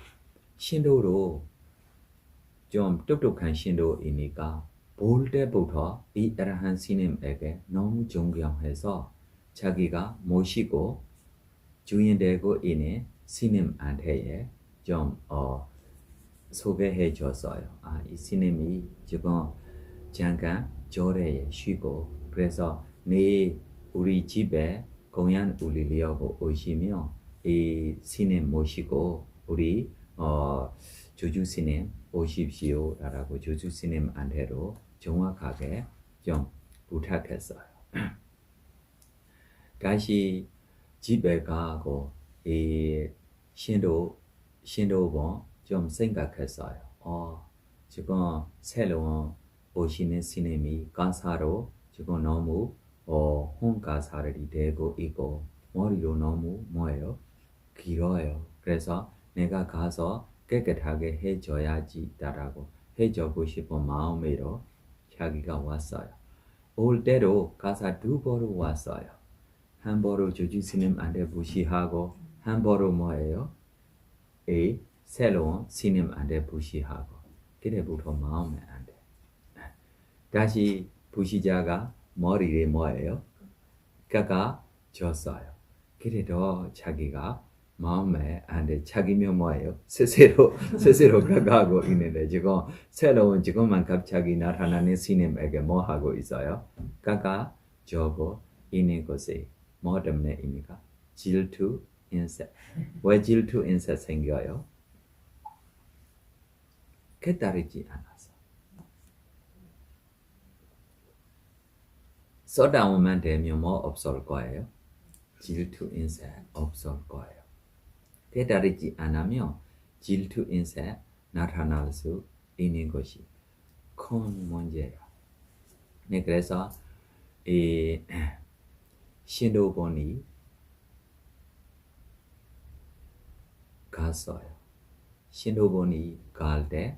S3: 신도로 좀 똑똑한 신도이니까 볼 때부터 이 아라한 스님에게 너무 존경해서 자기가 모시고 주인되고 있는 스님한테 좀 소개해 줬어요. 이 스님이 지금 잠깐 절에 쉬고 그래서 내일 우리 집에 공연 올리려고 오시며 이 스님 모시고 우리 조주 스님 오십시오 라고 조주 스님한테로 정확하게 좀 부탁했어요. 다시 집에 가고 이 신도본 좀 생각했어요. 지금 새로운 오시는 스님이 가사로 지금 너무 혼가사를 되고 있고 머리도 너무 뭐예요? 길어요. 그래서 내가 가서 깨끗하게 해줘야지라고 해주고 싶은 마음으로 자기가 왔어요. 올 때도 가사 2번을 왔어요. 한 번은 조지 스님한테 무시하고 한 번은 뭐예요? 이 새로운 스님한테 무시하고 그래부터 마음에 안 돼. 다시 부시자가 머리를 뭐예요? 깎아줬어요. 그래도 자기가 마음에 안 돼. 자기면 뭐예요? 스스로 깎아가고 있는데 지금 새로운 지금만 갑자기 나타나는 스님에게 뭐 하고 있어요? 깎아주고 있는 것이 뭐 때문에입니까? 질투, 인색. 왜 질투, 인색 생겨요? 깨달지 않아서. 쏟아오면 되면 뭐 없을 거예요? 질투, 인색 없을 거예요. 깨달지 않으면 질투, 인색 나타날 수 있는 것이 큰 문제예요. 네, 그래서 이 신도본이 갔어요. 신도본이 갈 때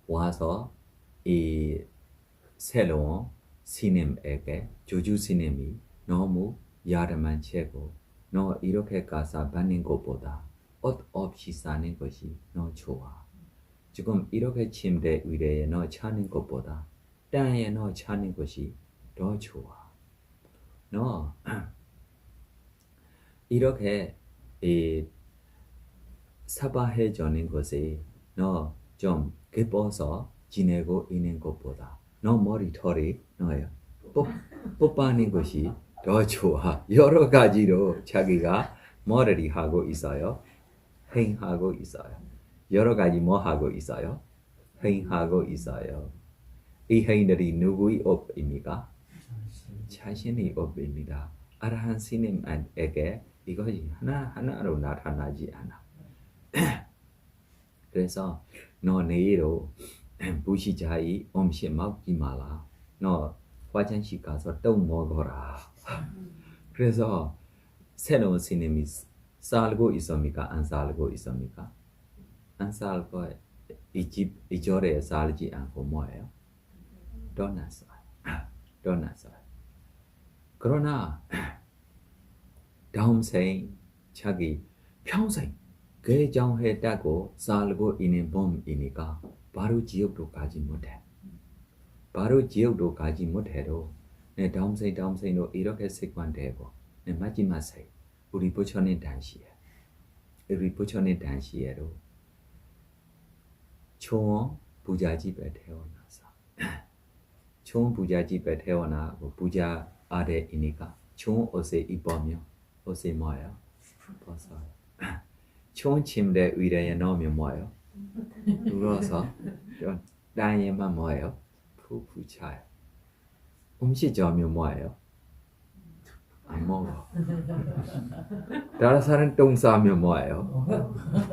S3: 와서 이 새로운 스님에게 조주 스님이 너무 야릇만 채고 너 이렇게 가사 받는 것보다 옷 없이 사는 것이 너 좋아. 지금 이렇게 침대 위에 너 자는 것보다 땅에 너 자는 것이 더 좋아. 너 이렇게 사바해주는 것이 너 좀 기뻐서 지내고 있는 것보다 너 머리털이 너요 뽑아는 것이 더 좋아. 여러 가지로 자기가 머리를 하고 있어요. 행하고 있어요. 여러 가지 뭐 하고 있어요? 행하고 있어요. 이 행들이 누구의 업입니까? 자신의 업입니다. 아라한 스님에게 이것이 하나하나로 나타나지 않아. 그래서 너 내일로 부시자의 음식 먹지 마라. 너 화장실 가서 또 먹어라. 그래서 새로운 스님이 살고 있습니까? 안 살고 있습니까? 안 살고 이 절에 살지 않고 뭐예요? 떠났어요. 그러나 다음 생 자기 평생 개정했다고 살고 있는 범이니까 바로 지옥도 가지 못해. 바로 지옥도 가지 못해도 내 다음 생도 이렇게 습관되고 내 마지막 생 우리 부처님 당시에도 좋은 부잣집에 태어나서 좋은 부잣집에 태어나고 부자 아래이니까 좋은 옷을 입으며 옷이 뭐예요? 벗어요. 좋은 침대 위에 넣으면 뭐예요? 누워서 땅에만 뭐예요? 푹 자요. 음식 저으면 뭐예요? 안 먹어. 다른 사람 똥 싸면 뭐예요?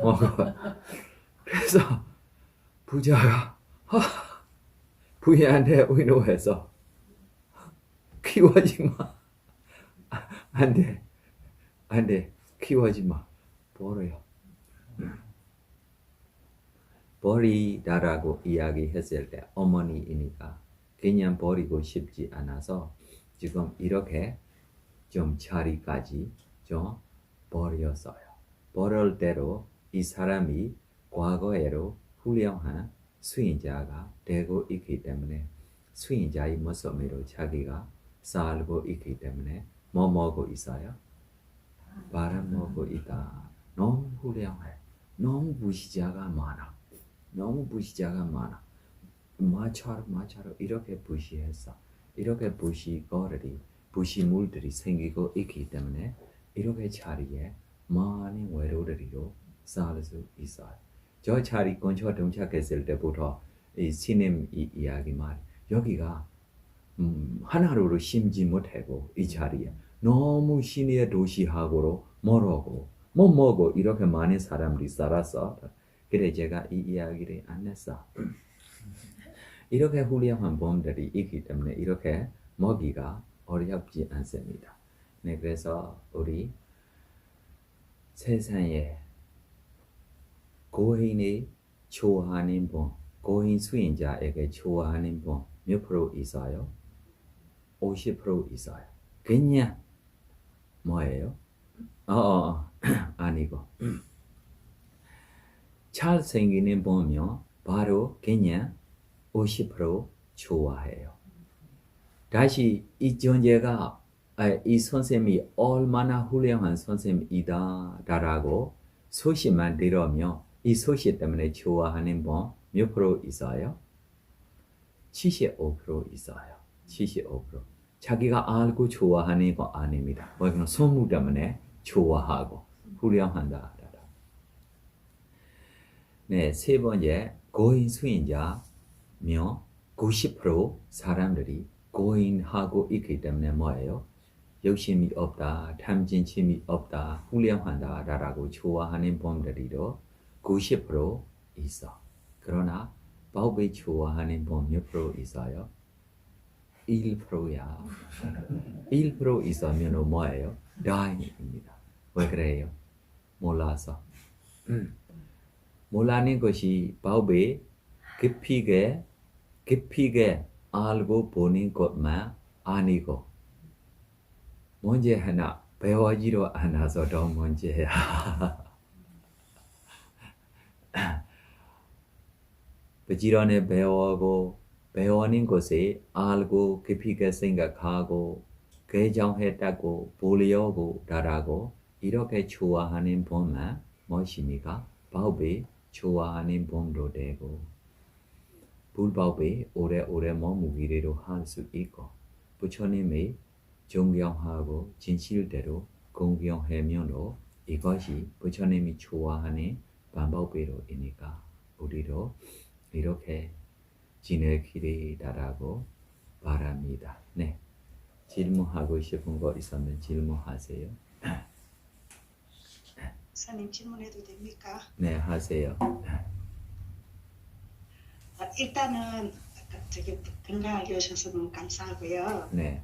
S3: 먹어. 그래서 부자가 부인한테 위로해서 키워지 마. 안 돼. 키워지 마. 버려요. 버리다라고 이야기했을 때 어머니이니까 그냥 버리고 싶지 않아서 지금 이렇게 좀 자리까지 좀 버렸어요. 버릴 대로 이 사람이 과거에도 훌륭한 수인자가 되고 있기 때문에 수인자의 모습으로 자기가 살고 있기 때문에 뭐 먹고 있어요? 바람 먹고 있다. 너무 훌륭해. 너무 부시자가 많아. 마차로 이렇게 부시해서 이렇게 부시거리들이 부시물들이 생기고 있기 때문에 이렇게 자리에 많은 외로들이로 살 수 있어요. 저 자리 근처 동착했을 때부터 이 스님 이야기 말 여기가 하나로 심지 못하고 이 자리에 너무 시내 도시하고로 멀어고 못 먹고 이렇게 많은 사람들이 살았어. 그래 제가 이 이야기를 안 했어. 이렇게 훌륭한 bom들이 있기 때문에 이렇게 먹기가 어렵지 않습니다. 네, 그래서 우리 세상에 고인이 좋아하는 본, 고인 수인자에게 좋아하는 본 몇 프로 있어요? 50% 있어요. 그냥 뭐예요? 아니고 잘생기는 보면 바로 그냥 50% 좋아해요. 다시 이 존재가 이 선생님이 얼마나 훌륭한 선생님이다라고 소식만 들으면 이 소식 때문에 좋아하는 분 몇 프로 있어요? 75% 있어요. 75%. 자기가 알고 좋아하는 거 아닙니다. 왜냐면 소문 때문에 좋아하고 훌륭한다. 네, 세 번째 고인 수인자며 90% 사람들이 고인하고 있기 때문에 뭐예요? 욕심이 없다, 탐진심이 없다, 훌륭하다라고 좋아하는 분들이도 90% 있어. 그러나 법을 좋아하는 분 몇 프로 있어요? 1%야. 1% 있으면 뭐예요? 다행입니다. 왜 그래요? 몰라서. 몰라는 것이 법을 깊이게 알고 보는 것만 아니고 문제 하나 배워지도 않아서 더 문제야. 부지런히 배우는 것에 알고 깊이게 생각하고 개정했다고 보려고 달하고 이렇게 좋아하는 분만 무엇입니까? 법이 좋아하는 분도 되고 불법이 오래오래 머무기로 할 수 있고 부처님이 존경하고 진실대로 공경하면도 이것이 부처님이 좋아하는 방법이로이니까 우리도 이렇게 지내기를 바라고 바랍니다. 네, 질문하고 싶은 거 있으면 질문하세요.
S4: 선생님 질문해도 됩니까?
S3: 네, 하세요.
S4: 일단은 저기 건강하게 오셔서 너무 감사하고요.
S3: 네,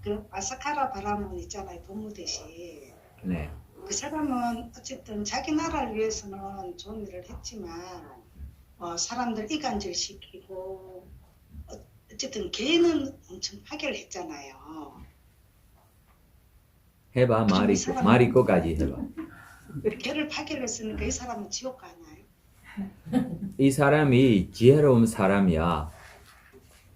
S4: 그 아사카라 바라몬 있잖아요, 법무대시.
S3: 네,
S4: 그 사람은 어쨌든 자기 나라를 위해서는 좋은 일을 했지만 사람들 이간질 시키고 어쨌든 개는 엄청 파괴를 했잖아요.
S3: 해봐. 말이 끝까지 해봐.
S4: 개를 파괴를 했으니까 이 사람은 지옥 가나요?
S3: 이 사람이 지혜로운 사람이야.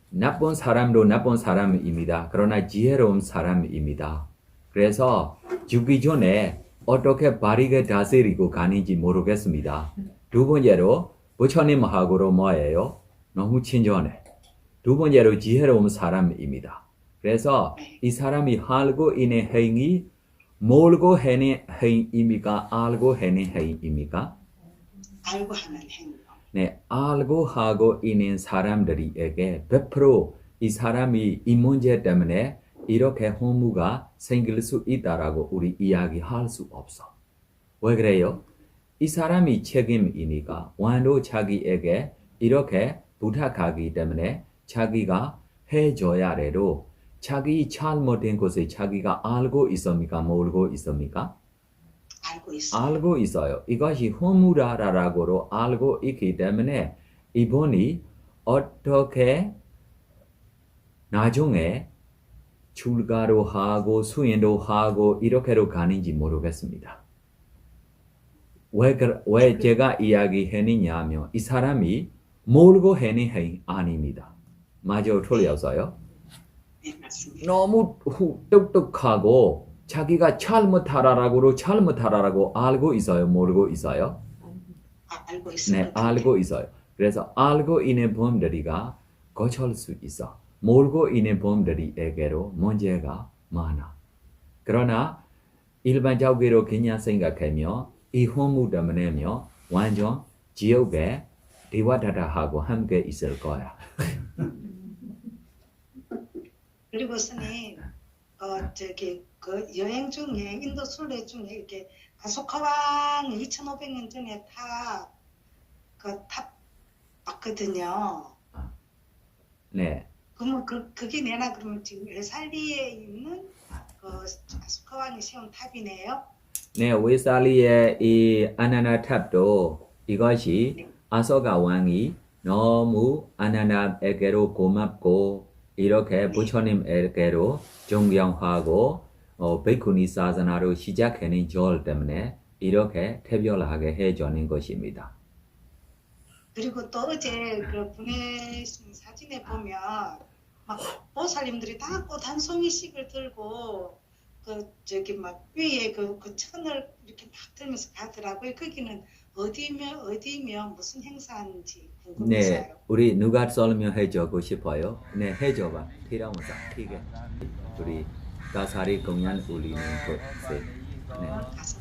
S3: 나쁜 사람도 나쁜 사람입니다. 그러나 지혜로운 사람입니다. 그래서 죽기 전에 어떻게 바르게 다스리고 가는지 모르겠습니다. 두 번째로 부처님하고로 뭐예요? 너무 친절해. 두 번째로 지혜로운 사람입니다. 그래서 이 사람이 하고 있는 행위 모르고 하는 행위입니까? 알고 하는 행위입니까?
S4: 알고 하는 행동.
S3: 네, 알고 하고 있는 사람들에게 100% 이 사람이 이 문제 때문에 이렇게 허무가 생길 수 있다라고 우리 이야기할 수 없어. 왜 그래요? 이 사람이 책임이니까 완도 자기에게 이렇게 부탁하기 때문에 자기가 해줘야 해도 자기 잘못된 것을 자기가 알고 있습니까? 모르고 있습니까?
S4: 알고 있어요.
S3: 알고 있어요. 이것이 허무라라고 알고 있기 때문에 이분이 어떻게 나중에 출가로 하고 수행도 하고 이렇게로 가는지 모르겠습니다. 왜 제가 이야기했느냐 하면 이 사람이 모르고 하는 행위 아닙니다. 맞아 틀렸어요?
S4: 네, 맞습니다.
S3: 너무 똑똑하고 자기가 잘못하라고 알고 있어요? 모르고 있어요?
S4: 알고 있어요.
S3: 네, 알고 있어요. 그래서 알고 있는 분들이가 고칠 수 있어. 모르고 있는 분들에게로 문제가 많아. 그러나 일반적으로 그냥 생각하면 이 허무 때문에며 완전 지옥에 디와다다하고 함께 있을 거야.
S4: 그리고 스님, 그 여행 중에 인도 순례 중에 이렇게 아소카왕 2,500년 전에 탑 봤거든요.
S3: 네.
S4: 그러면 그게 내나 그러면 지금 웨살리에 있는 그 아소카왕이 세운 탑이네요.
S3: 네, 웨살리의 이 아나나탑도 이것이 아소가 왕이 너무 아나나에게로 고맙고 이렇게 부처님에게로 존경하고 베이쿠니 사사나로 시작하는 절 때문에 이렇게 특별하게 해주는 것입니다.
S4: 그리고 또 어제 그 보내신 사진에 보면 막 보살님들이 다 꽃 한 송이씩을 들고 막 위에 그 천을 이렇게 막 들면서 가더라고요. 거기는 어디며 무슨 행사인지 궁금해서요.
S3: 네, 우리 누가 설명해주고 싶어요? 네, 해줘봐. 티라무사, 튀게. 우리 가사리 공연 울리는 곳에. 네.
S4: 가서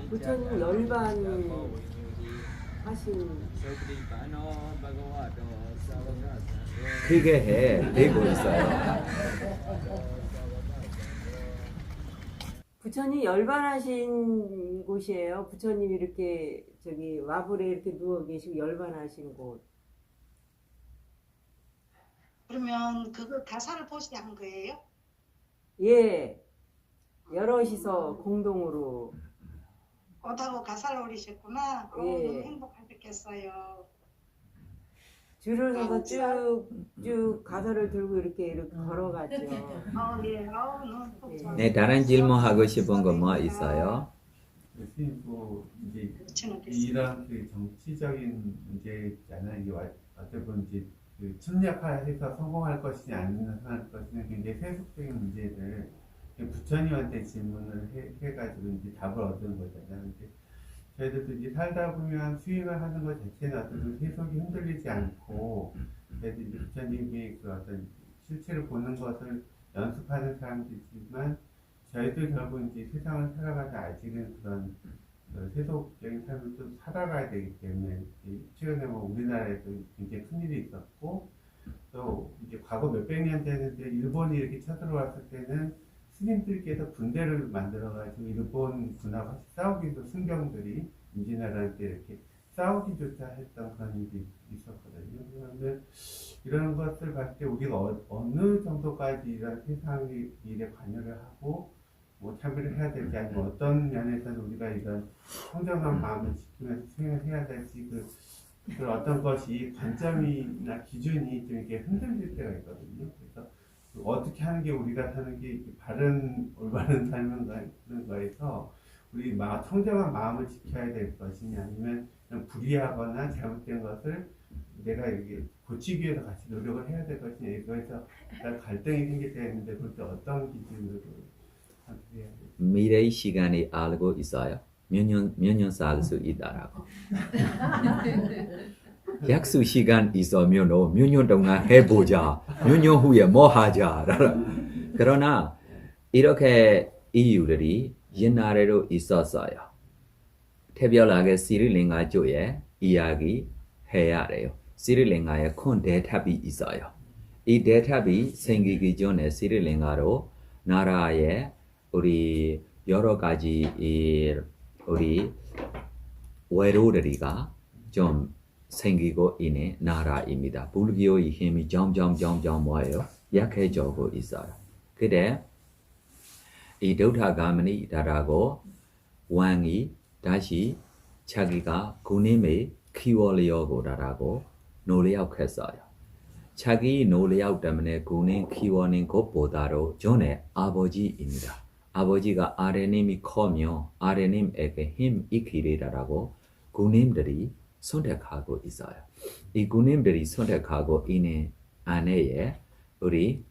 S1: 부처님 열반 하신
S3: 크게 해, 되고 있어요.
S1: 부처님 열반하신 곳이에요. 부처님 이렇게 와불에 이렇게 누워 계시고 열반하신 곳.
S4: 그러면 그거 가사를 보시게 한 거예요?
S1: 예, 여럿이서 공동으로.
S4: 꽃하고 가사를 올리셨구나.
S1: 예.
S4: 너무 행복하셨겠어요.
S1: 줄을 서서 쭉 가사를 들고 이렇게 걸어가죠.
S4: 예. 너무 좋아요.
S3: 네, 다른 질문하고 싶은 거 뭐 있어요?
S5: 스님 뭐 이제
S4: 부처님께서.
S5: 이런 그 정치적인 문제 있잖아요. 이게 어떻게 보면 이제 그 침략화해서 성공할 것이냐 아니면 할 것이냐 굉장히 세속적인 문제를 부처님한테 질문을 해가지고 이제 답을 얻은 거잖아요. 근데 저희들도 이제 살다 보면 수행을 하는 것 자체는 어떤 세속이 흔들리지 않고 저희도 이제 부처님이 그 어떤 실체를 보는 것을 연습하는 사람들이지만 저희도 결국 이제 세상을 살아가다 아직은 그런 세속적인 삶을 좀 살아가야 되기 때문에 최근에 뭐 우리나라에도 굉장히 큰 일이 있었고 또 이제 과거 몇백 년 됐는데 일본이 이렇게 쳐들어왔을 때는 스님들께서 군대를 만들어가지고 일본 군하고 싸우기도 순경들이 임진왜란때 이렇게 싸우기조차 했던 그런 일이 있었거든요. 그러면 이런 것을 봤을 때 우리가 어느 정도까지 이런 세상의 일에 관여를 하고 뭐 참여를 해야 될지 아니면 어떤 면에서는 우리가 이런 청정한 마음을 지키면서 수행을 해야 될지 그 어떤 것이 관점이나 기준이 좀 이렇게 흔들릴 때가 있거든요. 그래서 어떻게 하는 게 우리가 사는 게 바른 올바른 삶인 거에서 우리 청정한 마음을 지켜야 될 것이냐 아니면 그냥 불의하거나 잘못된 것을 내가 이렇게 고치기 위해서 같이 노력을 해야 될 것이냐 이거에서 갈등이 생길 때가 있는데 그럴 때 어떤 기준으로 선택해야 될지
S3: 미래 시간이 알고 있어요. 몇 년 살 수 있다라고. 약속 시간 있으면 몇 년 동안 해보자. 몇 년 후에 뭐 하자. 그러나 이렇게 이유들이 옛날에도 있었어요. 특별하게 시리링가 쪽에 이야기 해야 돼요. 시리링가에 큰 대탑이 있어요. 이 대탑이 생기기 전에 시리링가로 나라에 우리 여러 가지 우리 외로들이가 좀 생기고 있는 나라입니다. 불교의 힘이 점점 뭐예요? 약해지고 있어요. 그때 이 도타가머니라고 왕이 다시 자기가 군임을 키우려고라고 노력했어요. 자기 노력 때문에 군인 키우는 것보다도 전에 아버지입니다. 아버지가 아버님이 커며 아버님에게 힘 있기라고 군인들이 선택하고 있어요. 이 군인들이 선택하고 있는 안에 우리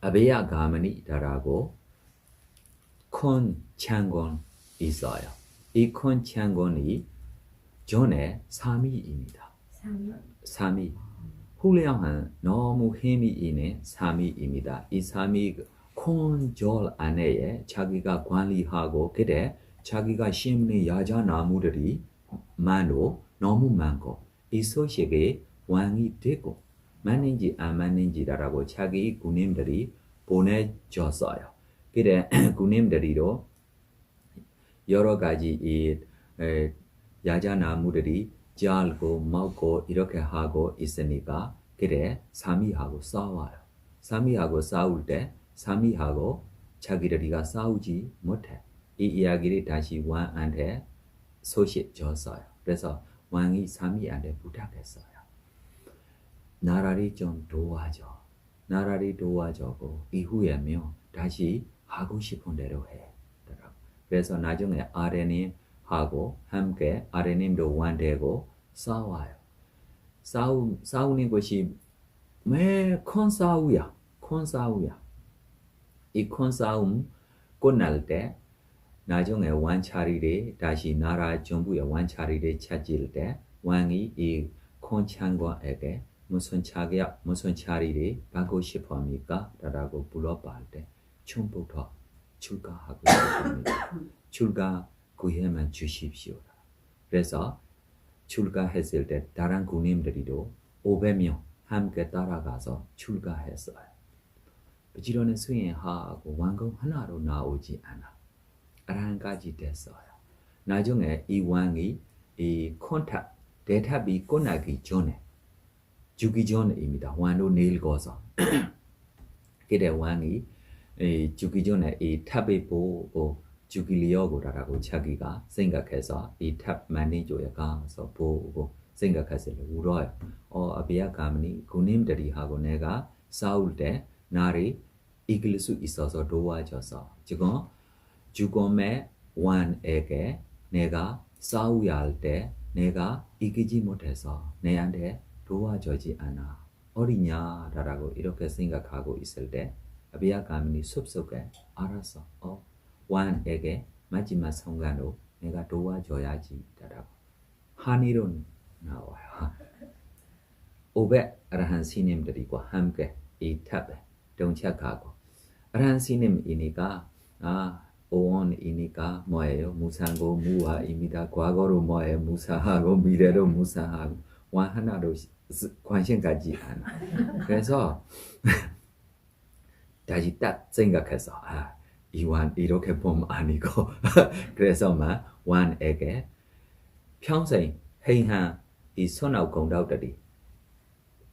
S3: 아베야 가문이라고 큰 창gon이 있어요. 이 큰 창gon이 전에 3위입니다. 3위. 훌륭한 너무 힘이 있는 3위입니다. 이 3위 큰 절 안에 자기가 관리하고 그때 자기가 심는 야자나무들이 너무 많고 이 소식에 왕이 되고 맞는지 안 맞는지라고 자기 군인들이 보내줬어요. 그래 군인들이도 여러 가지 이 야자나무들이 잘고 먹고 이렇게 하고 있으니까 그래 사미하고 싸워요. 사미하고 싸울 때 사미하고 자기들이가 싸우지 못해. 이 이야기를 다시 왕한테 소식 줬어요. 그래서 왕이 사미한테 부탁했어요. 나라를 좀 도와줘. 나라를 도와주고 이후에면 다시 하고 싶은 대로 해. 그래서 나중에 아레님하고 함께 아레님도 왕되고 싸워요. 싸우는 것이 매 큰 싸우야. 큰 싸우야. 이 큰 싸움 끝날 때 나중에 왕차리를 다시 나라 정부의 왕차리를 찾을 때 왕이 이 큰 장관에게 무슨 차리를 받고 싶어 합니까? 라고 물어볼 때 처음부터 출가하고 싶습니다. 출가 구해만 주십시오. 그래서 출가했을 때 다른 군인들이도 500명 함께 따라가서 출가했어요. 부지런히 수행하고 왕궁 하나로 나오지 않아. 아란까지 됐어요. 나중에 이 왕이 이 콘탑, 대탑이 끝나기 전에 죽기 전입니다. 왕도 늙어서. 그래 왕이 죽기 전에 이 탑을 보고 죽이려고라고 자기가 생각해서 이 탑 매니저에 가서 보고 생각했을 때 울어요. 아비야 가문이 군인들이 하고 내가 싸울 때 나를 이길 수 있어서 도와줘서 지금 죽음의 왕에게 내가 싸워야 할 때 내가 이기지 못해서 내한테 도와주지 않아. 어리냐라고 이렇게 생각하고 있을 때 아비야 가문이 숲속에 알았어. 왕에게 마지막 순간으로 내가 도와줘야지. 라고 한의로 나와요. 500 아라한 스님들과 함께 이 탑에 동착하고 아라한 스님이니까 오온이니까 뭐예요? 무상고 무화입니다. 과거로 뭐예요? 무사하고 미래로 무사하고 왕 하나로 관심 갖지 않아. 그래서 다시 딱 생각해서 이 왕 이렇게 보면 아니고 그래서 막 왕에게 평생 행한 이 선악 공덕들이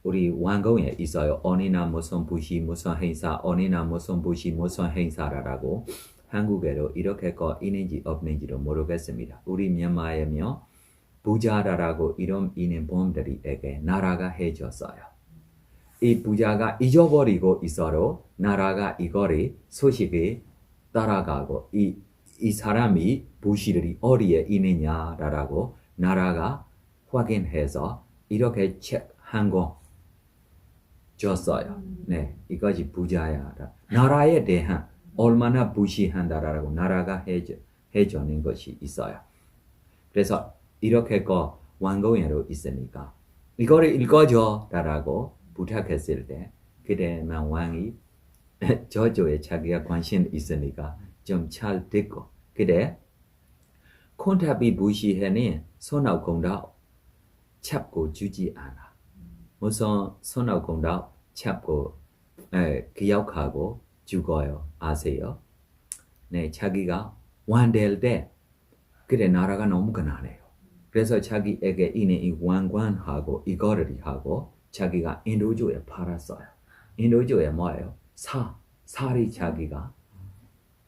S3: 우리 왕궁에 있어요. 어디나 무슨 부시 무슨 행사 어디나 무슨 부시 무슨 행사라고 한국에도 이렇게 거 있는지 없는지도 모르겠습니다. 우리 미얀마에면 부자라고 이름 있는 분들에게 나라가 해줬어요. 이 부자가 잊어버리고 있어도 나라가 이거를 소식이 따라가고 이 사람이 부시들이 어디에 있느냐라고 나라가 확인해서 이렇게 책 한 권 줬어요. 네, 이것이 부자야. 나라에 대한 얼마나 부시한다라고 나라가 해주는 것이 있어요. 그래서 이렇게 거 왕궁에도 있으니까 이거를 읽어줘라고 부탁했을 때 그때만 왕이 저쪽에 자기가 관심 있으니까 좀 잘 듣고 그때 콘탑이 부시해는 선악 공덕 잡고 주지 않아. 무슨 선악 공덕 잡고 기억하고 죽어요. 아세요? 네, 자기가 왕될 때 그래 나라가 너무 가난해요. 그래서 자기에게 있는 이 왕관하고 이거를 하고 자기가 인도주에 팔았어요. 인도주에 뭐예요? 살이 자기가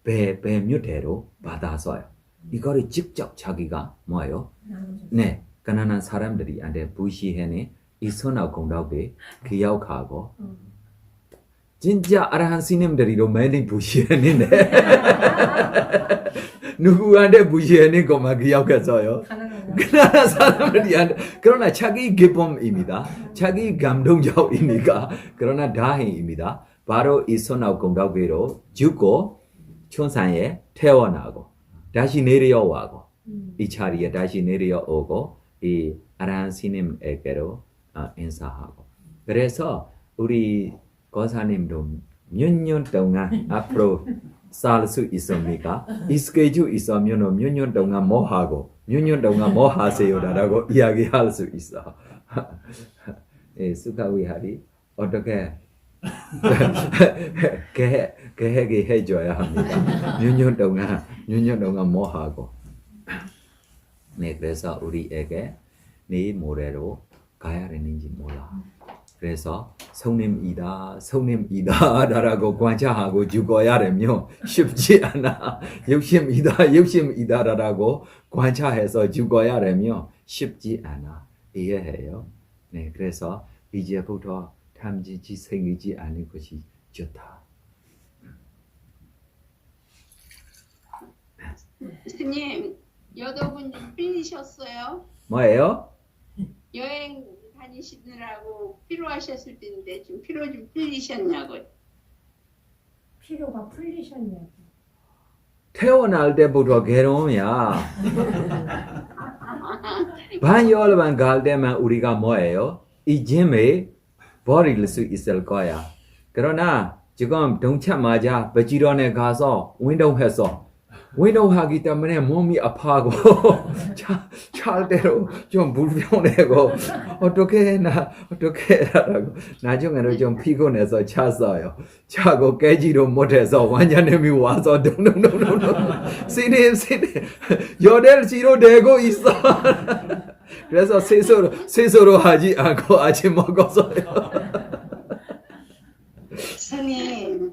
S3: 배 몇 대로 받았어요. 이거를 직접 자기가 뭐예요? 네, 가난한 사람들이 한테 부시해는 이 선악 공덕을 기억하고 진짜 아라한 스님들이도 많이 부시했는데 누구한테 부시하는 것만 기억했어요. 가난한 사람들이한테. 그러나 자기 기쁨입니다. 자기 감동적이니까. 그러나 다행입니다. 바로 이 선악 공덕으로 죽고 천상에 태어나고 다시 내려오고 이 자리에 다시 내려오고 이 아라한 스님에게로 인사하고. 그래서 우리 고사님도 몇 년 동안 앞으로 살 수 있습니까? 이 스케줄 있으면 몇 년 동안 뭐 하고 몇 년 동안 뭐 하세요라고 이야기할 수 있어. 예, 수가위하리 어떻게 계획이 해줘야 합니다. 6년 동안 뭐 하고. 네, 그래서 우리에게 내일 모레로 가야 되는지 몰라. 그래서 성님이다라고 관찰하고 죽어야 되면 쉽지 않아. 욕심이다라고 관찰해서 죽어야 되면 쉽지 않아. 이해해요? 네, 그래서 이제부터 탐지지 생기지 않을 것이 좋다.
S7: 스님, 여러분 좀 풀리셨어요?
S3: 뭐예요?
S7: 여행 다니시느라고 피로하셨을 텐데 좀 피로 좀 풀리셨냐고요?
S2: 피로가 풀리셨냐고.
S3: 태어날 때부터 괴로움이야. 반열반 갈 때만 우리가 뭐예요? 이 짐에 버릴 수 있을 거야. 그러나 지금 동참하자 부지런에 가서 운동해서 운동하기 때문에 몸이 아파하고 잘 때로 좀 불편하고 어떻게 해라고 나중에는 좀 피곤해서 잤어요. 자고 깨지도 못해서 원장님이 와서 동동동동 스님 열혈지로 되고 있어. 그래서 스스로 하지 않고 아침 먹었어요.
S4: 스님,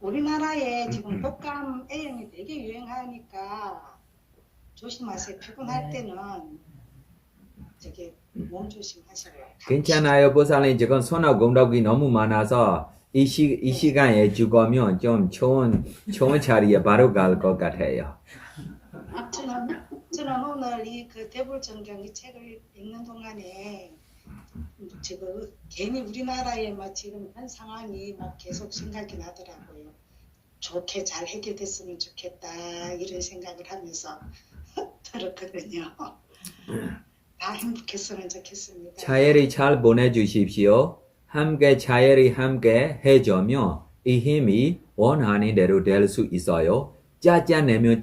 S4: 우리나라에 지금 독감 A형이 되게 유행하니까 조심하세요. 피곤할 때는 몸 조심하셔요.
S3: 괜찮아요, 보살님. 지금 손하고 공덕이 너무 많아서 이 시간에 죽으면 좀 좋은 자리에 바로 갈 것 같아요.
S4: 저는 오늘 그 대불정경 이 책을 읽는 동안에 지금 괜히 우리나라에 지금 현 상황이 계속 생각이 나더라고요. 좋게 잘 해결됐으면 좋겠다 이런 생각을 하면서 들었거든요. 다 행복했으면 좋겠습니다.
S3: 차열이 잘 보내주십시오. 함께 차열이 함께 해주면 이 힘이 원하는 대로 될 수 있어요. 짜짜내면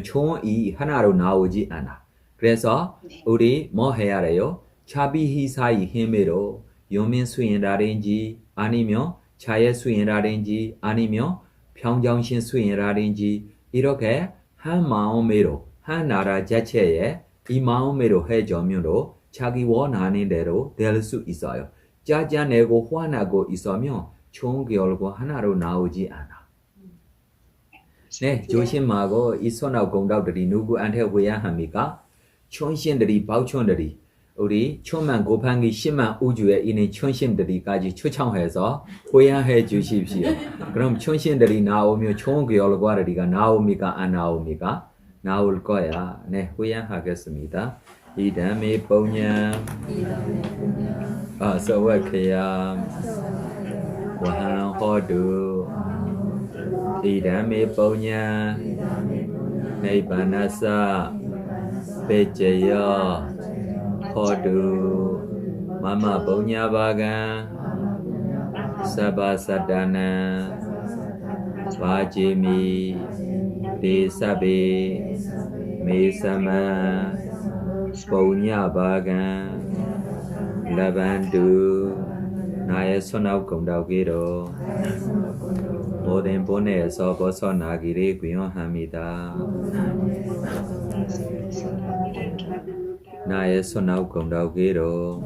S3: 좋은 이 하나로 나오지 않아. 그래서 우리 뭐 해야 돼요? 차비희사의 힘으로 요민 수행이라든지 아니면 자의 수행이라든지 아니면 평정신 수행이라든지 이렇게 한 마음으로 한 나라 자체에 이 마음으로 해주면로 자기 원하는 대로 될 수 있어요. 짜증내고 화나고 있으면 좋은 결과 하나로 나오지 않아. 네, 조심하고 이 손하고 공덕들이 누구한테 회양합니까? 천신들이,宝천들이 우리 천만 곱하기 10만 우주에 있는 천신들이까지 초청해서 회양해 주십시오. 그럼 천신들이 나오면 좋은 결과가 나옵니까? 안 나옵니까? 나올 거야. 네, 회양하겠습니다. 이담이 뽕냥 어서와케야 와한 호두 이담이 뽕냥 네바나사 베제여 호두 마마 뽕냐바간 사바사다나 바지미 데사베 메사마 뽕냐바간 라반두 나의 손아웃 공덕기로 모든 본에서 벗어나기를 구원합니다. 나의 손아웃 공덕기로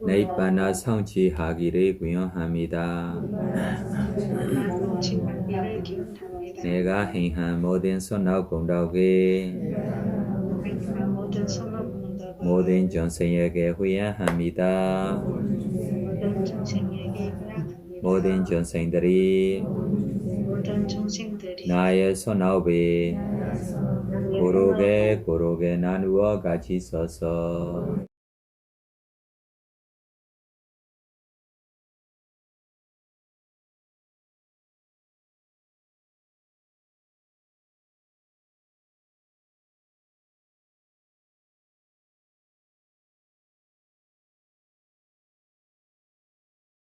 S3: 네이바나 성취하기를 구원합니다. 내가 행한 모든 손아웃 공덕이 모든 전생에게 후회합니다. 모든 전생들이 나의 손아웃이 고르게 나누어 같이 써서